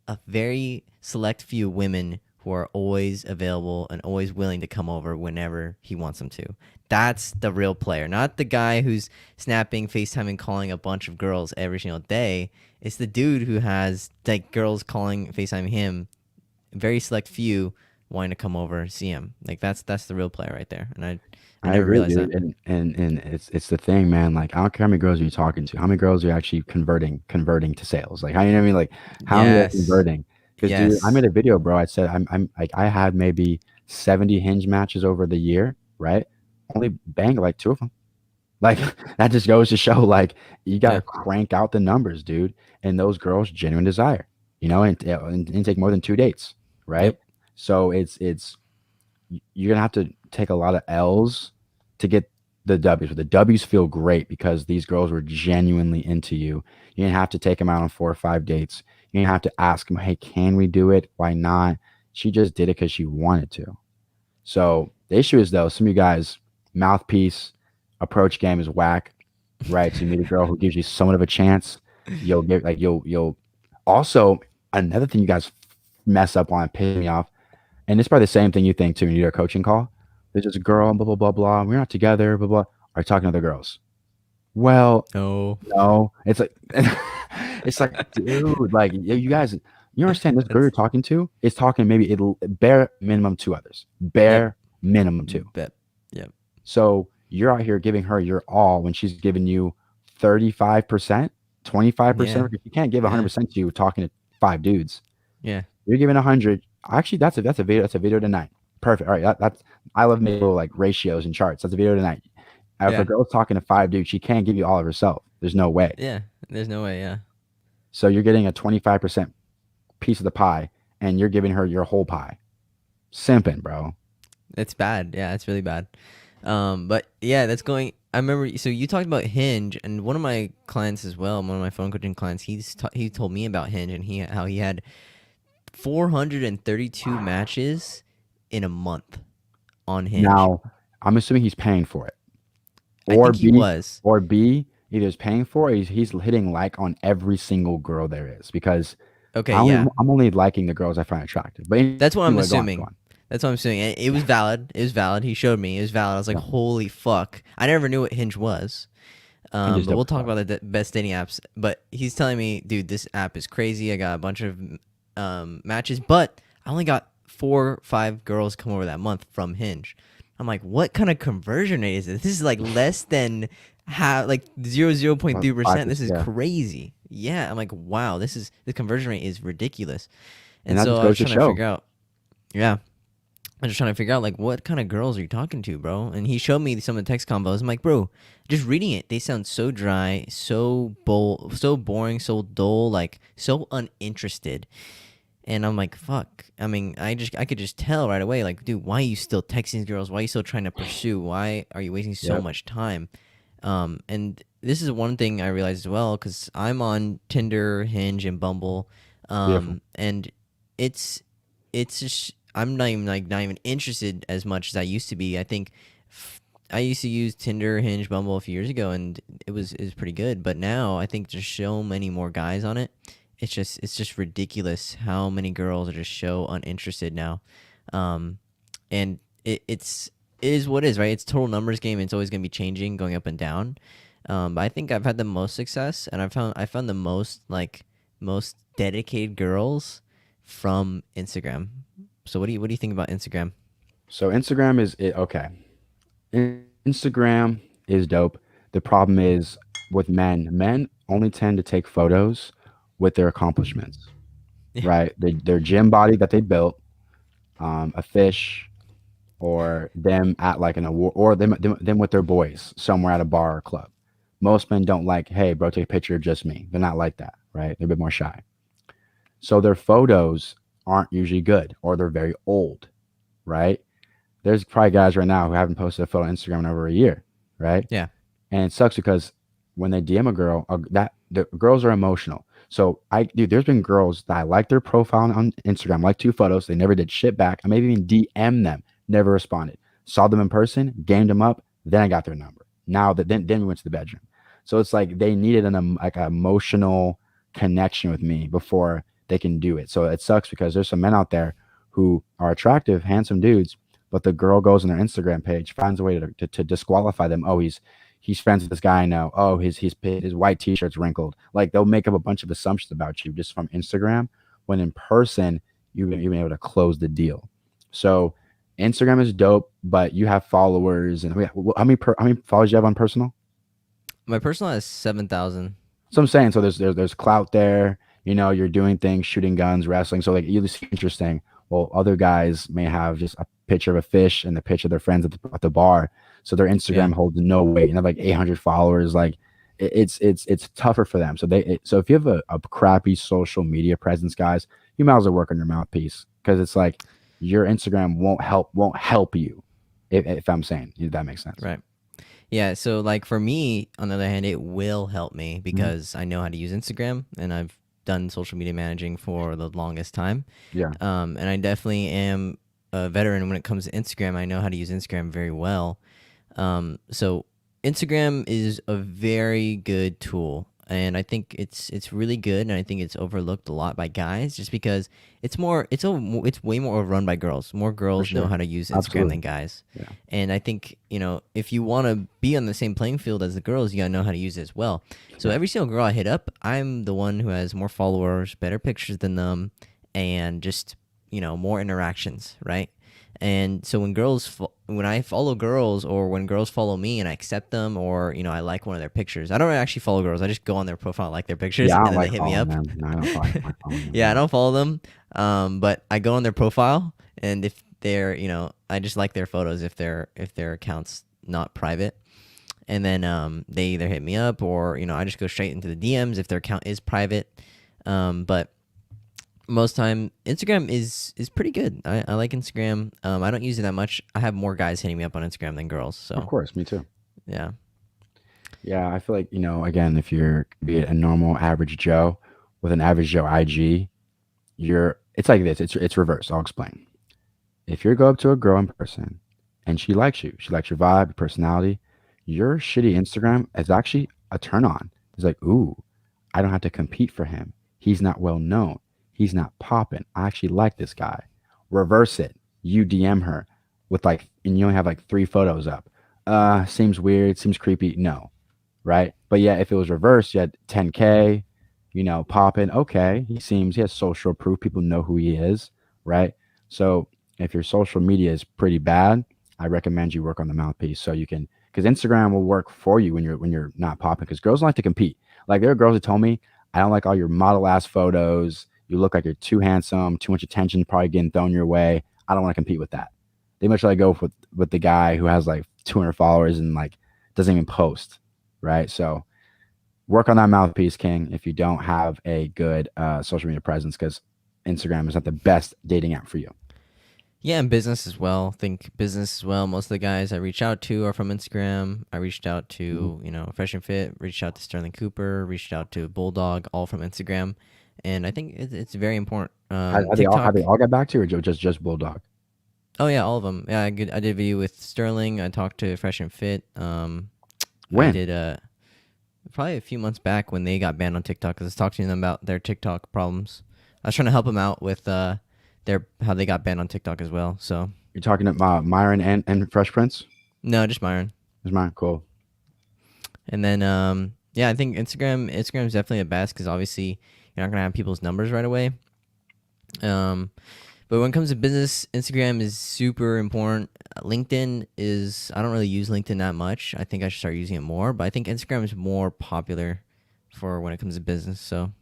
a very select few women who are always available and always willing to come over whenever he wants them to. That's the real player, not the guy who's snapping, FaceTiming, calling a bunch of girls every single day. It's the dude who has like girls calling, FaceTiming him, very select few wanting to come over and see him. Like that's the real player right there. And I I never agree, realized dude. that. And it's the thing, man. Like I don't care how many girls you're talking to, how many girls are you actually converting to sales. Like how you know what I mean? Like how many are Yes. converting? Because dude, I Yes. made a video, bro. I said I'm like I had maybe 70 hinge matches over the year, right? Only banged like 2 of them. Like that just goes to show like you gotta Yeah. crank out the numbers, dude. And those girls genuine desire, and take more than 2 dates, right? Yep. So you're gonna have to take a lot of L's to get the W's. But the W's feel great because these girls were genuinely into you. You didn't have to take them out on 4 or 5 dates. You don't have to ask them, hey, can we do it? Why not? She just did it because she wanted to. So the issue is though, some of you guys mouthpiece approach game is whack, right? So you meet a girl who gives you somewhat of a chance, you'll get like you'll also another thing you guys mess up on piss me off, and it's probably the same thing you think too when you do a coaching call. There's just a girl, blah blah blah blah. We're not together, blah blah. Are you talking to other girls? Well, No, no. It's like it's like, dude, like you guys, you understand this girl you're that's talking to is talking maybe it'll bare minimum two others. yep. Bare minimum two. Bet. Yep. So you're out here giving her your all when she's giving you 35%, 25%. Yeah. If you can't give Yeah. 100% to you talking to five dudes, Yeah. you're giving 100. Actually, that's a video tonight. Perfect. All right, that's I love making little like ratios and charts. That's a video tonight. If a Yeah. girl's talking to five dudes, she can't give you all of herself. There's no way. Yeah. There's no way. Yeah. So you're getting a 25% piece of the pie, and you're giving her your whole pie. Simping, bro. It's bad. Yeah. It's really bad. But yeah, that's going. I remember. So you talked about Hinge, and one of my clients as well. One of my phone coaching clients. He told me about Hinge and how he had 432 matches in a month on Hinge. Now, I'm assuming he's paying for it. I Or think he B, was. or B, either he's paying for it, or he's hitting like on every single girl there is because Okay. Yeah. I'm only liking the girls I find attractive. But That's what I'm anyway, go on, go assuming. on. That's what I'm assuming. And it was valid. It was valid. He showed me. It was valid. I was like, Yeah. holy fuck. I never knew what Hinge was. Hinge is But dope we'll as talk fuck. about the best dating apps. But he's telling me, dude, this app is crazy. I got a bunch of matches, but I only got 4 or 5 girls come over that month from Hinge. I'm like, what kind of conversion rate is this? This is like less than like 0.3%. This is Yeah. crazy. Yeah, I'm like, wow, the conversion rate is ridiculous. And And that so just I was goes to trying to show. figure out, yeah, I'm just trying to figure out like what kind of girls are you talking to, bro? And he showed me some of the text combos. I'm like, bro, just reading it, they sound so dry, so boring, so dull, like so uninterested. And I'm like, fuck. I mean, I could just tell right away, like, dude, why are you still texting these girls? Why are you still trying to pursue? Why are you wasting so Yep. much time? And this is one thing I realized as well, because I'm on Tinder, Hinge, and Bumble, Beautiful. and it's just I'm not even interested as much as I used to be. I think I used to use Tinder, Hinge, Bumble a few years ago, and it was pretty good. But now I think there's so many more guys on it. It's just ridiculous how many girls are just so uninterested now, and it is what it is, right? It's total numbers game. And it's always gonna be changing, going up and down. But I think I've had the most success, and I found the most dedicated girls from Instagram. So what do you think about Instagram? So Instagram is it okay. Instagram is dope. The problem is with men only tend to take photos with their accomplishments, Yeah, right? Their gym body that they built, a fish, or them at like an award, or them with their boys somewhere at a bar or club. Most men don't like, hey, bro, take a picture of just me. They're not like that, right? They're a bit more shy. So their photos aren't usually good, or they're very old, right? There's probably guys right now who haven't posted a photo on Instagram in over a year, right? yeah, And it sucks because when they DM a girl, that the girls are emotional. So dude, there's been girls that I like their profile on Instagram, like 2 photos, they never did shit back. I maybe even DM them, never responded. Saw them in person, gamed them up, then I got their number. Now that then we went to the bedroom. So it's like they needed like an emotional connection with me before they can do it. So it sucks because there's some men out there who are attractive, handsome dudes, but the girl goes on their Instagram page, finds a way to disqualify them. Oh, he's friends with this guy I know. Oh, his white t-shirt's wrinkled. Like they'll make up a bunch of assumptions about you just from Instagram when in person you've been able to close the deal. So Instagram is dope, but you have followers and how many followers you have on personal? my personal has 7,000. So I'm saying, so there's clout there. You know, you're doing things, shooting guns, wrestling. So like you just interesting. Well, other guys may have just a picture of a fish and the picture of their friends at the bar. So their Yeah, Instagram holds no weight and they have like 800 followers. Like it's tougher for them. So if you have a crappy social media presence, guys, you might as well work on your mouthpiece because it's like your Instagram won't help you. If I'm saying if that makes sense. right. Yeah, so like for me, on the other hand, it will help me Mhm. because I know how to use Instagram, and done social media managing for the longest time. Yeah. And I definitely am a veteran when it comes to Instagram. I know how to use Instagram very well. So Instagram is a very good tool, and I think it's really good, and I think it's overlooked a lot by guys just because it's way more run by girls. More For girls know sure. how to use Instagram than Absolutely. guys, Yeah. and I think if you want to be on the same playing field as the girls, you gotta know how to use it as well. So Yeah. every single girl I hit up, I'm the one who has more followers, better pictures than them, and just more interactions, right? And so when I follow girls or when girls follow me and I accept them or I like one of their pictures, I don't actually follow girls. I just go on their profile, like their pictures, Yeah. I and don't then they like hit me following up. them. No, I don't like following them. Yeah, I No. don't follow them, but I go on their profile, and if they're I just like their photos if their account's not private, and then they either hit me up or I just go straight into the DMs if their account is private. But most time Instagram is pretty good. I like Instagram. I don't use it that much. I have more guys hitting me up on Instagram than girls. Of So course. Me too. yeah. Yeah. I feel like, again, if you're be it a normal average Joe with an average Joe IG, it's like this. It's reverse. I'll explain. If you go up to a girl in person and she likes your vibe, your personality, your shitty Instagram is actually a turn on. It's like, ooh, I don't have to compete for him. He's not well known. He's not popping. I actually like this guy. Reverse it. You DM her and you only have like 3 photos up. Seems weird. Seems creepy. No, right? But yeah, if it was reversed, you had 10K, popping. Okay, he has social proof. People know who he is, right? So if your social media is pretty bad, I recommend you work on the mouthpiece so you can, because Instagram will work for you when you're not popping. Because girls like to compete. Like there are girls that told me, I don't like all your model ass photos. You look like you're too handsome, too much attention probably getting thrown your way. I don't want to compete with that. They much rather go with the guy who has like 200 followers and like doesn't even post, right? So work on that mouthpiece, King, if you don't have a good social media presence, because Instagram is not the best dating app for you. Yeah, and business as well. Think business as well. Most of the guys I reach out to are from Instagram. I reached out Mhm. to, Fresh and Fit, reached out to Sterling Cooper, reached out to Bulldog, all from Instagram. And I think it's very important. Have they TikTok. all got back to you, or just Bulldog? Oh yeah, all of them. Yeah, I did a video with Sterling. I talked to Fresh and Fit. I When? did probably a few months back when they got banned on TikTok. 'Cause I was talking to them about their TikTok problems. I was trying to help them out with their how they got banned on TikTok as well. So You're talking about Myron and Fresh Prince? no, just Myron. Is mine cool? And then yeah, I think Instagram is definitely the best because obviously you're not gonna have people's numbers right away. Um, but when it comes to business, Instagram is super important. LinkedIn is I don't really use LinkedIn that much. I think I should start using it more. But I think Instagram is more popular for when it comes to business. So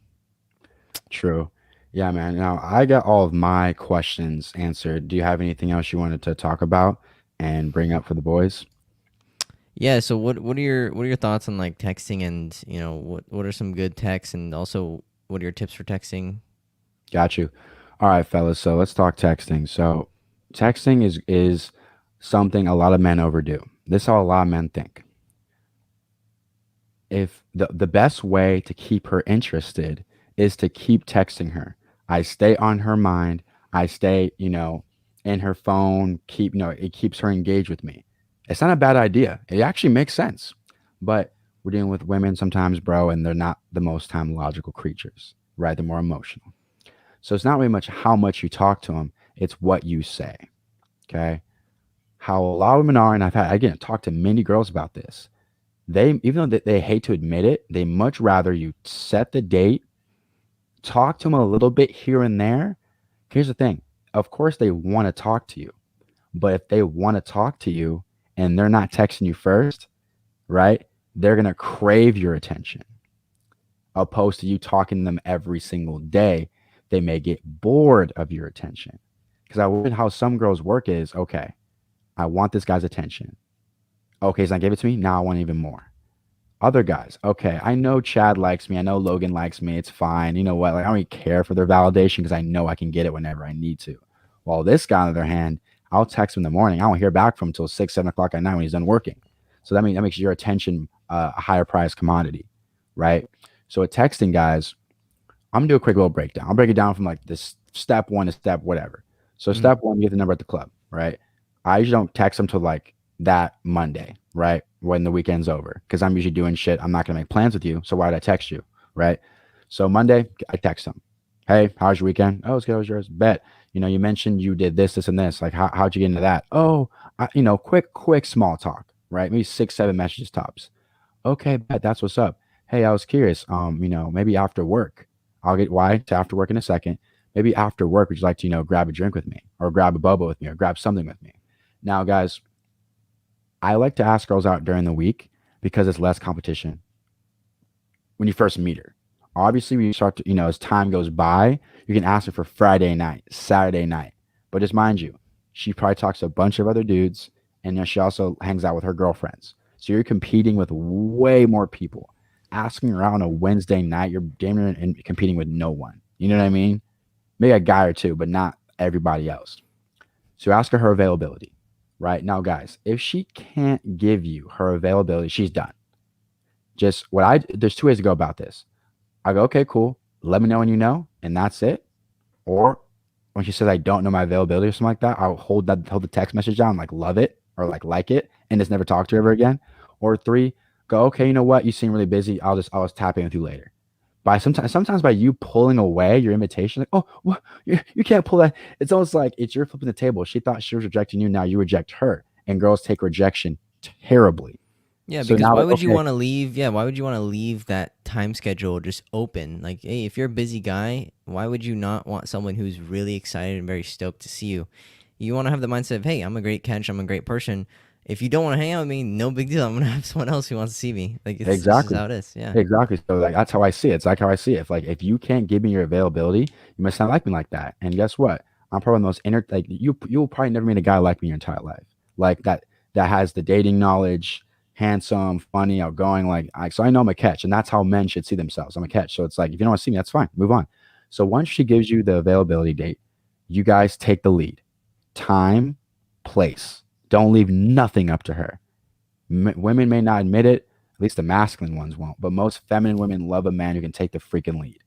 True. Yeah, man. Now I got all of my questions answered. Do you have anything else you wanted to talk about and bring up for the boys? yeah. So what are your thoughts on like texting and what are some good texts and also what are your tips for texting? Got you. All right, fellas. So let's talk texting. So texting is something a lot of men overdo. This is how a lot of men think. If the best way to keep her interested is to keep texting her. I stay on her mind. I stay, in her phone, it keeps her engaged with me. It's not a bad idea. It actually makes sense. But we're dealing with women sometimes, bro, and they're not the most time logical creatures, right? They're more emotional. So it's not really much how much you talk to them, it's what you say. Okay. How a lot of women are, and I've had again talked to many girls about this. They, even though they hate to admit it, they much rather you set the date, talk to them a little bit here and there. Here's the thing. Of course they want to talk to you, but if they want to talk to you and they're not texting you first, right? They're going to crave your attention. Opposed to you talking to them every single day, they may get bored of your attention. Because I would how some girls work is okay, I want this guy's attention. Okay, he's not giving it to me. Now I want even more. Other guys, okay, I know Chad likes me. I know Logan likes me. It's fine. You know what? Like, I don't really care for their validation because I know I can get it whenever I need to. While this guy, on the other hand, I'll text him in the morning. I won't hear back from him until 6, 7 o'clock at night when he's done working. So that makes your attention a higher price commodity, right? So with texting, guys, I'm gonna do a quick little breakdown. I'll break it down from like this step one to step whatever. So Hmm. step one, you get the number at the club, right? I usually don't text them till like that Monday, right? When the weekend's over. Because I'm usually doing shit. I'm not gonna make plans with you. So why would I text you? Right. So Monday, I text them. Hey, how's your weekend? Oh, it's good. How's yours? Bet. You mentioned you did this, this, and this. Like, how'd you get into that? Oh, quick small talk, right? Maybe 6, 7 messages tops. Okay, bet that's what's up. Hey, I was curious. Maybe after work, I'll get why to after work in a second. Maybe after work, would you like to, grab a drink with me or grab a bubble with me or grab something with me? Now, guys, I like to ask girls out during the week because it's less competition when you first meet her. Obviously, when you start to, as time goes by, you can ask her for Friday night, Saturday night. But just mind you, she probably talks to a bunch of other dudes, and then she also hangs out with her girlfriends. So you're competing with way more people. Asking her out on a Wednesday night, you're damn near competing with no one. You know what I mean? Maybe a guy or two, but not everybody else. So ask her availability. Right now, guys, if she can't give you her availability, she's done. There's two ways to go about this. I go, okay, cool. Let me know when you know, and that's it. Or when she says I don't know my availability or something like that, I'll hold the text message down, like love it or like it, and just never talk to her ever again. Or three, go, okay, you know what? You seem really busy. I'll just tap in with you later. By sometimes by you pulling away your invitation, like, oh, what? You can't pull that. It's almost like it's you're flipping the table. She thought she was rejecting you. Now you reject her, and girls take rejection terribly. Yeah, So because now, why like, would you okay, want to leave? Yeah, why would you want to leave that time schedule just open? Like, hey, if you're a busy guy, why would you not want someone who's really excited and very stoked to see you? You want to have the mindset of, hey, I'm a great catch, I'm a great person. If you don't want to hang out with me, no big deal. I'm gonna have someone else who wants to see me. Like, it's just exactly. how it is. Yeah. Exactly. So like that's how I see it. It's like how I see it. If you can't give me your availability, you must not like me like that. And guess what? I'm probably the most like you'll probably never meet a guy like me your entire life. Like that has the dating knowledge, handsome, funny, outgoing. So I know I'm a catch, and that's how men should see themselves. I'm a catch. So it's like if you don't want to see me, that's fine. Move on. So once she gives you the availability date, you guys take the lead. Time, place. Don't leave nothing up to her. Women may not admit it, at least the masculine ones won't, but most feminine women love a man who can take the freaking lead.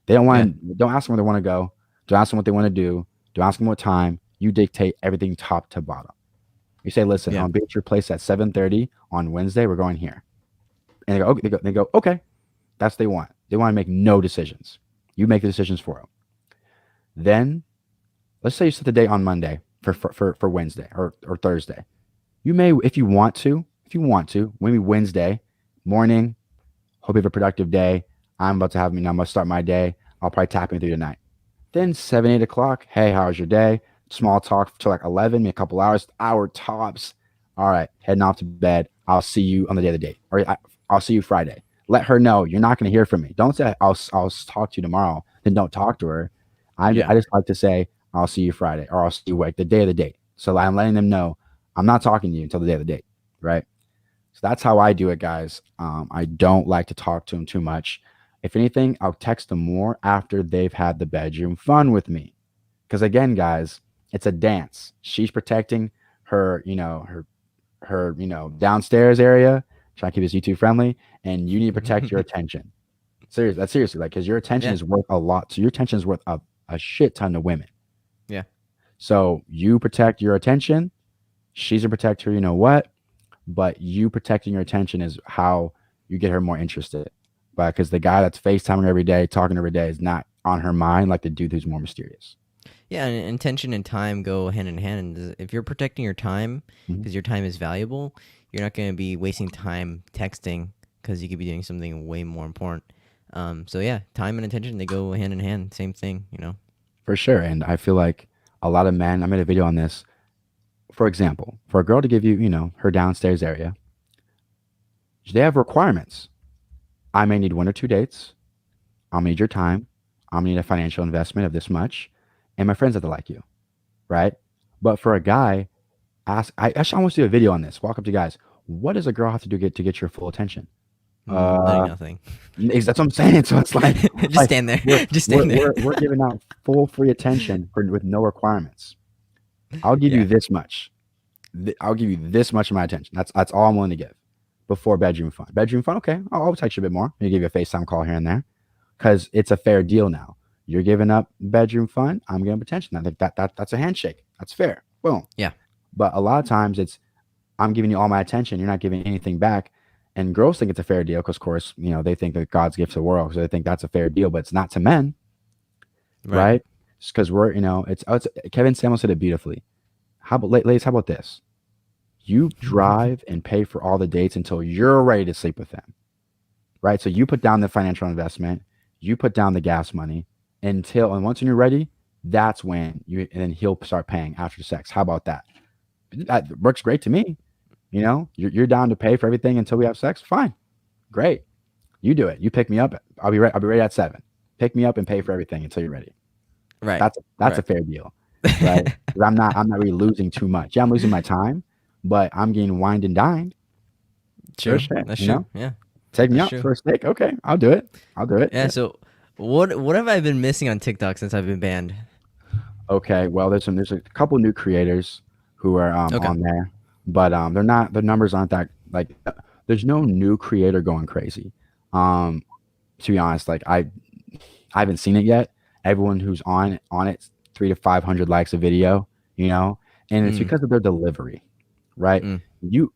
They don't Yeah. want don't ask them where they want to go. Don't ask them what they want to do. Don't ask them what time. You dictate everything top to bottom. You say, listen, Yeah. I'll be at your place at 7:30 on Wednesday. We're going here. And they go, okay, okay. That's what they want. They want to make no decisions. You make the decisions for them. Then let's say you set the date on Monday for Wednesday or Thursday. You may, if you want to, maybe Wednesday morning. Hope you have a productive day. I'm going to start my day. I'll probably tap in through tonight. Then 7, 8 o'clock. Hey, how's your day? Small talk till like 11, maybe a couple hours, hour tops. All right, heading off to bed. I'll see you on the day of the date, or I'll see you Friday. Let her know you're not going to hear from me. Don't say I'll talk to you tomorrow. Then don't talk to her. Yeah. I just like to say I'll see you Friday, or I'll see you like the day of the date. So I'm letting them know I'm not talking to you until the day of the date, right? So that's how I do it, guys. I don't like to talk to them too much. If anything, I'll text them more after they've had the bedroom fun with me. Because again, guys, it's a dance. She's protecting her, downstairs area, trying to keep this YouTube friendly, and you need to protect your attention. Seriously, like, because your attention Yeah. is worth a lot. So your attention is worth a shit ton to women. Yeah. So you protect your attention. She's a protector, you know what? But you protecting your attention is how you get her more interested. But because the guy that's FaceTiming her every day, talking to her every day, is not on her mind like the dude who's more mysterious. Yeah, and intention and time go hand in hand. And if you're protecting your time Mhm. because your time is valuable, you're not going to be wasting time texting because you could be doing something way more important. So yeah, time and attention, they go hand in hand. Same thing, you know? For sure. And I feel like a lot of men, I made a video on this. For example, for a girl to give you, her downstairs area, they have requirements. I may need 1 or 2 dates. I'm gonna need your time. I'm gonna need a financial investment of this much. And my friends have to like you, right? But for a guy, I actually almost do a video on this. Walk up to guys. What does a girl have to do to get your full attention? Literally Uh, nothing. that's what I'm saying. So it's Just like stand there. we're Just we're stand there. we're, we're giving out full free attention with no requirements. I'll give you Yeah. this much. I'll give you this much of my attention. That's all I'm willing to give before bedroom fun. Bedroom fun, okay. I'll text you a bit more. Maybe give you a FaceTime call here and there. because it's a fair deal now. You're giving up bedroom fun. I'm giving up attention. I think that's a handshake. That's fair. Boom. Yeah. But a lot of times it's I'm giving you all my attention. You're not giving anything back. And girls think it's a fair deal because, of course, they think that God's gift to the world. So they think that's a fair deal, but it's not to men, Right. right? Because we're, it's Kevin Samuel said it beautifully. How about, ladies, how about this? You drive and pay for all the dates until you're ready to sleep with them, right? So you put down the financial investment, you put down the gas money and once you're ready, that's when and then he'll start paying after sex. How about that? That works great to me. You're down to pay for everything until we have sex. Fine. Great. You do it. You pick me up. I'll be ready. I'll be ready at 7. Pick me up and pay for everything until you're ready. Right. That's a fair deal, right? 'Cause I'm not really losing too much. Yeah, I'm losing my time, but I'm getting wined and dined. True. Sure shit, That's true. Yeah. Take me That's out true. for a steak. Okay, I'll do it. Yeah. So what have I been missing on TikTok since I've been banned? Okay, well, there's a couple new creators who are Okay. on there, but they're not their numbers aren't that like. There's no new creator going crazy. Um, to be honest, like I haven't seen it yet. Everyone who's on it, 300 to 500 likes a video, and it's Mm, because of their delivery, right? mm. You,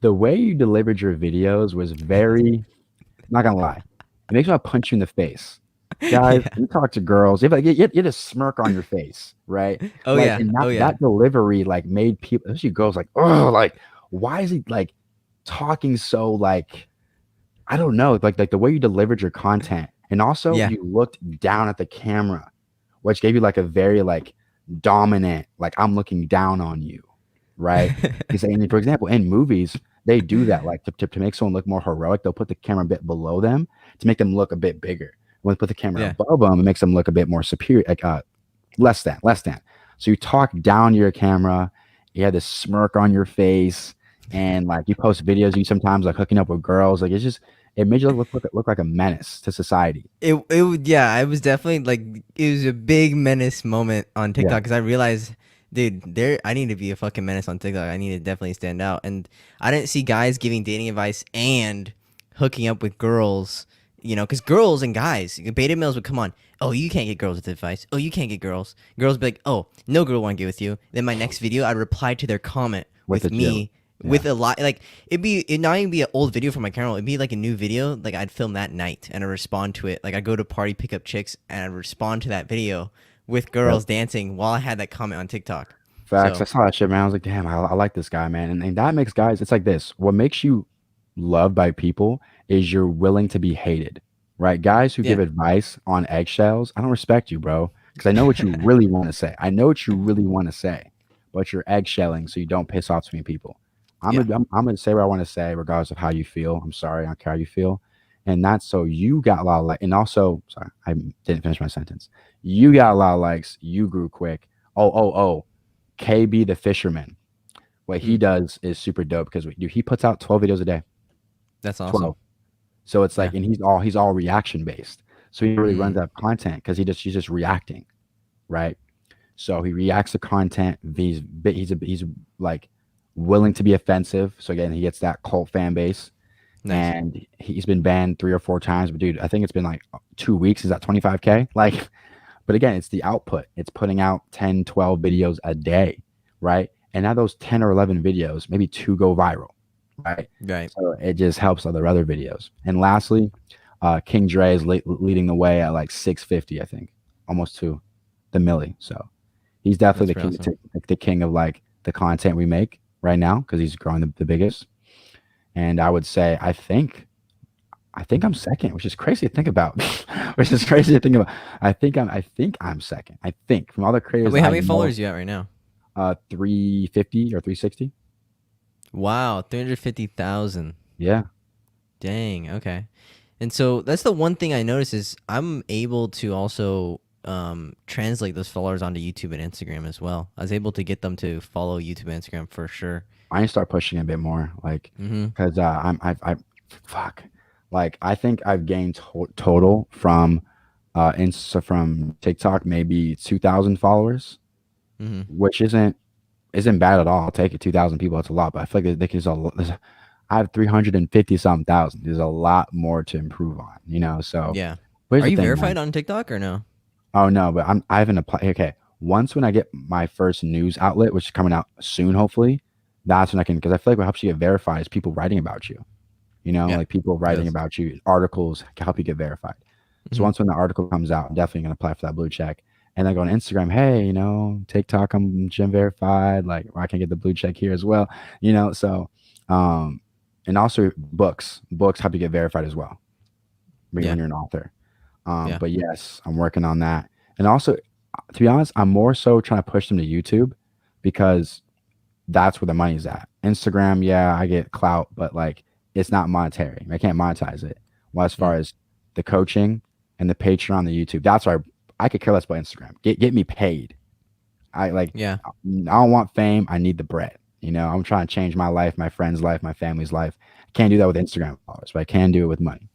the way you delivered your videos was very, not gonna lie, it makes me want to punch you in the face. Guys, Yeah. you talk to girls, you had a smirk on your face, right? Oh Like, yeah. and Oh yeah. that delivery like made people, especially girls, like, oh, like, why is he like talking so like I don't know, like the way you delivered your content, and also Yeah. you looked down at the camera, which gave you like a very like dominant, like I'm looking down on you, right? Because for example, in movies, they do that like to make someone look more heroic. They'll put the camera a bit below them to make them look a bit bigger. When they put the camera Yeah. above them, it makes them look a bit more superior, like less than. So you talk down to your camera, you have this smirk on your face, and like you post videos of you sometimes like hooking up with girls. Like it made you look like a menace to society. It would, yeah, I was definitely like, it was a big menace moment on Yeah. TikTok because I realized, dude, I need to be a fucking menace on TikTok. I need to definitely stand out. And I didn't see guys giving dating advice and hooking up with girls, because girls and guys, beta males would come on. Oh, you can't get girls with advice. Oh, you can't get girls. Girls would be like, oh, no girl want to get with you. Then my next video, I'd reply to their comment With with a joke. me. Yeah. With a lot, like it'd not even be an old video from my camera. It'd be like a new video. Like I'd film that night and I'd respond to it. Like I'd go to party, pick up chicks, and I'd respond to that video with girls dancing while I had that comment on TikTok. Facts. So I saw that shit, man. I was like, damn, I like this guy, man. And that makes guys, it's like this. What makes you loved by people is you're willing to be hated, right? Guys who yeah, give advice on eggshells, I don't respect you, bro, because I know what you really want to say. I know what you really want to say, but you're eggshelling so you don't piss off too many people. yeah, I'm gonna say what I want to say, regardless of how you feel. I'm sorry, I don't care how you feel, and that's so you got a lot of like, and also, sorry, I didn't finish my sentence. You got a lot of likes. You grew quick. Oh, KB the fisherman. What he mm, does is super dope because he puts out 12 videos a day. that's awesome. 12. So it's like, Yeah, and he's all reaction based. So he really runs mm, out of content because he's just reacting, right? So he reacts to content. He's like willing to be offensive. So again, he gets that cult fan base, nice. and he's been banned 3 or 4 times. But dude, I think it's been like 2 weeks. Is that 25K? Like, but again, it's the output. It's putting out 10, 12 videos a day, right? And now those 10 or 11 videos, maybe 2 go viral, right? Right. So it just helps other videos. And lastly, King Dre is leading the way at like 650, I think, almost to the milli. So he's definitely That's pretty awesome. the king of like the content we make right now because he's growing the biggest. And I would say I think I'm second, which is crazy to think about. Which is crazy to think about. I think I'm second. I think from all the creators Wait, how I many know, followers you at right now? 350 or 360. Wow, 350,000. Yeah. Dang. Okay. And so that's the one thing I noticed is I'm able to also translate those followers onto YouTube and Instagram as well. I was able to get them to follow YouTube and Instagram for sure. I need to start pushing a bit more, like, Mm-hmm. because fuck, like I think I've gained total from from TikTok maybe 2,000 followers, Mm-hmm. which isn't bad at all. I'll take it. 2,000 people, that's a lot, but I feel like they can just I have 350 something thousand. There's a lot more to improve on, you know. So, Yeah. but here's Are the you thing, verified man. on TikTok or no? Oh no, but I haven't applied. Okay, once when I get my first news outlet, which is coming out soon, hopefully, that's when I can. Because I feel like what helps you get verified is people writing about you. You know, Yeah. like people It writing does. about you, articles can help you get verified. So Hmm. once when the article comes out, I'm definitely gonna apply for that blue check. And then go on Instagram, hey, you know, TikTok, I'm gym verified. Like I can get the blue check here as well. You know, so um, and also books help you get verified as well when Yeah. you're an author. Yeah. But yes, I'm working on that. And also, to be honest, I'm more so trying to push them to YouTube because that's where the money's at. Instagram, yeah, I get clout, but like it's not monetary. I can't monetize it. Well, as Mm. far as the coaching and the Patreon, the YouTube, that's why I could care less about Instagram. Get me paid. I like Yeah. I don't want fame. I need the bread. You know, I'm trying to change my life, my friend's life, my family's life. I can't do that with Instagram followers, but I can do it with money.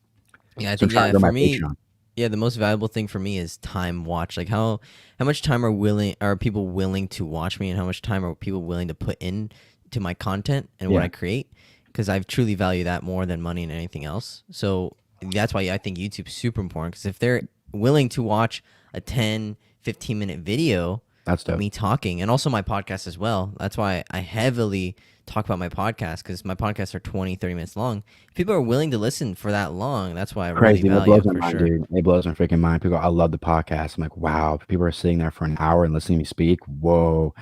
Yeah. I So I'm think, trying to yeah, grow for my me, Patreon. yeah, the most valuable thing for me is time watch. Like how much time are people willing to watch me, and how much time are people willing to put in to my content and what Yeah. I create? Because I truly value that more than money and anything else. So that's why I think YouTube's super important. Because if they're willing to watch a 10, 15-minute video That's of dope. me talking, and also my podcast as well, that's why I heavily talk about my podcast, because my podcasts are 20, 30 minutes long. If people are willing to listen for that long, that's why I really Crazy. That value blows it my for mind, sure. dude. It blows my freaking mind. People, I love the podcast. I'm like, wow, people are sitting there for an hour and listening to me speak. Whoa.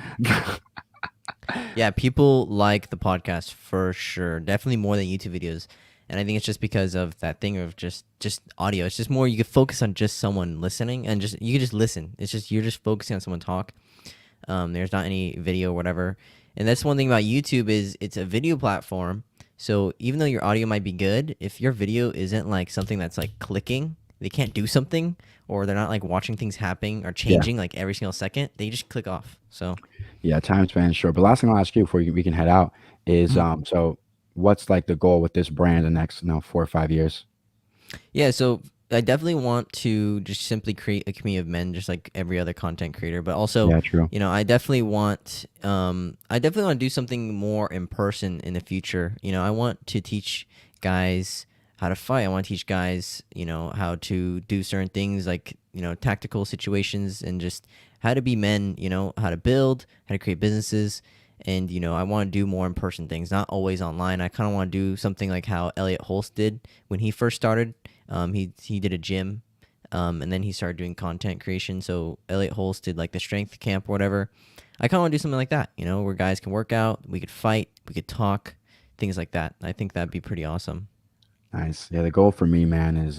Yeah, people like the podcast for sure. Definitely more than YouTube videos. And I think it's just because of that thing of just audio. It's just more you could focus on just someone listening, and just you could just listen. It's just you're just focusing on someone talk. There's not any video or whatever. And that's one thing about YouTube is it's a video platform. So even though your audio might be good, if your video isn't like something that's like clicking, they can't do something, or they're not like watching things happening or Yeah. changing like every single second, they just click off. So Yeah. Time span is short. But last thing I'll ask you before we can head out is so what's like the goal with this brand the next, 4 or 5 years? yeah, so I definitely want to just simply create a community of men, just like every other content creator. But also, Yeah, true. I definitely want to do something more in person in the future. I want to teach guys how to fight. I want to teach guys, how to do certain things like tactical situations, and just how to be men. How to build, how to create businesses. And I want to do more in person things, not always online. I kind of want to do something like how Elliot Holst did when he first started. He did a gym, and then he started doing content creation. So Elliot Holst did like the strength camp or whatever. I kind of want to do something like that, where guys can work out, we could fight, we could talk, things like that. I think that'd be pretty awesome. Nice. Yeah, the goal for me, man, is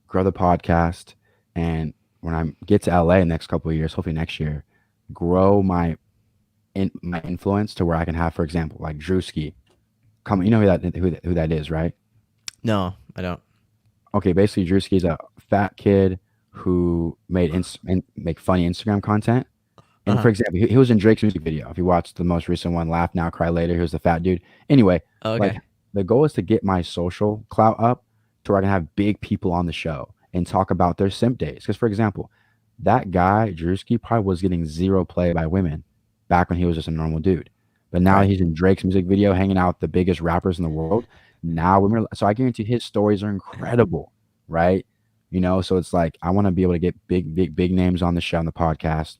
grow the podcast, and when I get to LA next couple of years, hopefully next year, grow my influence to where I can have, for example, like Drewski. Come, you know who that is, right? No, I don't. Okay, basically Drewski's a fat kid who make funny Instagram content. Uh And huh. for example, he was in Drake's music video. If you watched the most recent one, Laugh Now, Cry Later, he was the fat dude. Anyway, Oh, like okay. the goal is to get my social clout up to where I can have big people on the show and talk about their simp days. Because for example, that guy, Drewski, probably was getting zero play by women back when he was just a normal dude. But now Right. he's in Drake's music video, hanging out with the biggest rappers in the world. Now women so I guarantee his stories are incredible, right? So it's like I want to be able to get big, big, big names on the show on the podcast.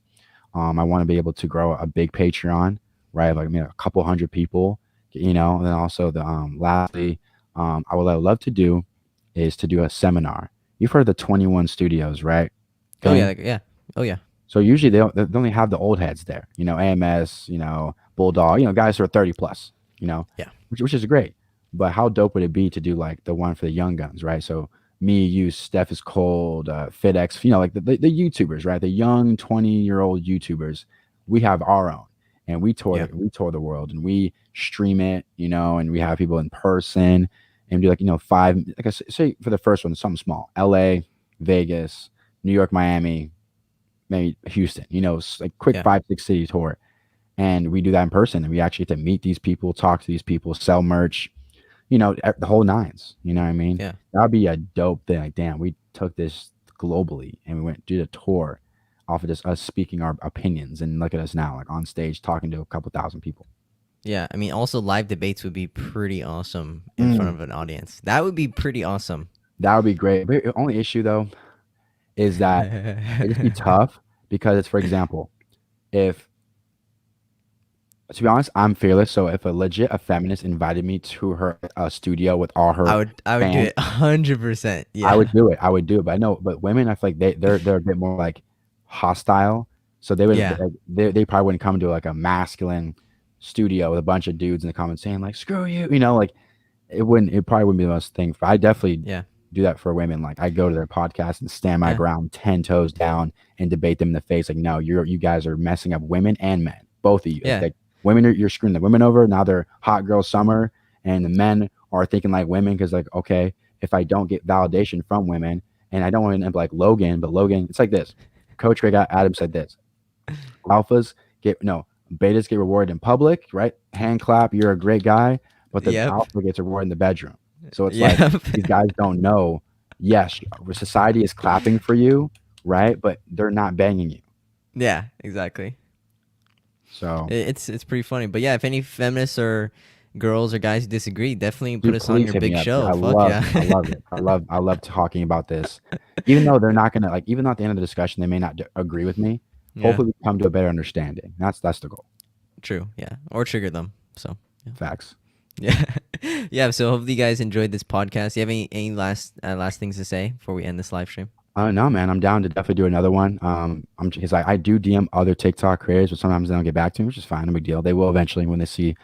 I want to be able to grow a big Patreon, right? Like a couple hundred people, and then also lastly, what I would love to do is to do a seminar. You've heard of the 21 studios, right? Oh yeah. Okay. Yeah. Oh yeah. So usually they only have the old heads there, AMS, Bulldog, guys who are 30 plus, Yeah. which is great. But how dope would it be to do like the one for the young guns, right? So me, you, Steph is cold, FitX, like the YouTubers, right? The young 20-year-old YouTubers, we have our own, and Yeah. we tour the world, and we stream it, and we have people in person, and do like five, like I say for the first one, something small, LA, Vegas, New York, Miami, maybe Houston, like quick Yeah. 5, 6 city tour. And we do that in person, and we actually get to meet these people, talk to these people, sell merch, the whole nines. You know what I mean? Yeah. That'd be a dope thing. Like, damn, we took this globally and we went did a tour off of just us speaking our opinions, and look at us now, like on stage talking to a couple thousand people. Yeah, I mean, also live debates would be pretty awesome in front Mm, of an audience. That would be pretty awesome. that would be great. But the only issue though is that it just be tough because it's, for example, if to be honest, I'm fearless. So if a feminist invited me to her studio with all her I would do fans, it 100%. I Yeah. would do it. I would do it. But I know, but women, I feel like they're a bit more like hostile. So they would Yeah. they probably wouldn't come to like a masculine studio with a bunch of dudes in the comments saying like screw you, like it probably wouldn't be the most thing. I definitely Yeah. do that for women. Like I go to their podcast and stand my Yeah. ground 10 toes down and debate them in the face. Like, no, you guys are messing up women and men, both of you. Yeah. Like women you're screwing the women over. Now they're hot girl summer and the men are thinking like women because like, okay, if I don't get validation from women and I don't want to end up like Logan, but Logan, it's like this. Coach Greg Adams said this. Alphas get no betas get rewarded in public, right? Hand clap, you're a great guy, but the Yep. alpha gets rewarded in the bedroom. So it's like Yep. these guys don't know. Yes, society is clapping for you, right? But they're not banging you. Yeah, exactly. So It's pretty funny. But yeah, if any feminists or girls or guys disagree, definitely put dude, us on please your hit big me up. Dude. show. I Fuck love, yeah. I love it. I love talking about this. Even though they're not gonna like, even though at the end of the discussion they may not agree with me. Yeah. Hopefully, we come to a better understanding. That's the goal. True. Yeah. Or trigger them. So yeah. Facts. Yeah. Yeah. So hopefully you guys enjoyed this podcast. You have any last things to say before we end this live stream? No, man, I'm down to definitely do another one. I'm because I do DM other TikTok creators, but sometimes they don't get back to me, which is fine, no big deal. They will eventually when they see,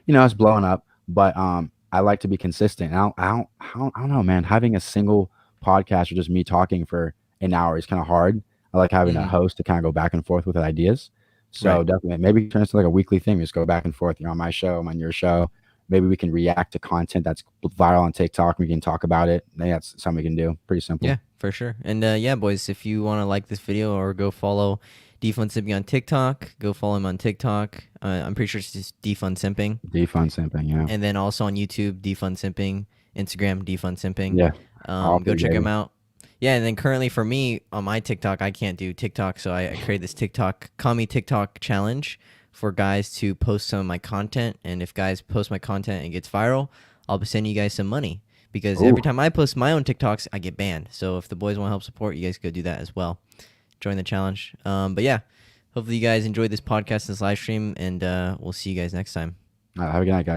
us blowing up. But I like to be consistent. And I don't know, man. Having a single podcast or just me talking for an hour is kind of hard. I like having a Hmm. host to kind of go back and forth with ideas. So Right. definitely, maybe turn it to like a weekly thing. Just go back and forth. You're on my show, I'm on your show. Maybe we can react to content that's viral on TikTok. We can talk about it. I think that's something we can do. Pretty simple. Yeah, for sure. And yeah, boys, if you want to like this video or go follow Defund Simping on TikTok, go follow him on TikTok. I'm pretty sure it's just Defund Simping. Defund simping, yeah. And then also on YouTube, Defund Simping, Instagram, Defund Simping. Yeah, all Go check three, him baby. out. Yeah, and then currently for me on my TikTok, I can't do TikTok, so I created this Call Me TikTok challenge for guys to post some of my content. And if guys post my content and it gets viral, I'll be sending you guys some money. Because every Ooh, time I post my own TikToks, I get banned. So if the boys want to help support, you guys go do that as well. Join the challenge. But yeah, hopefully you guys enjoyed this podcast, this live stream, and we'll see you guys next time. have a good night, guys.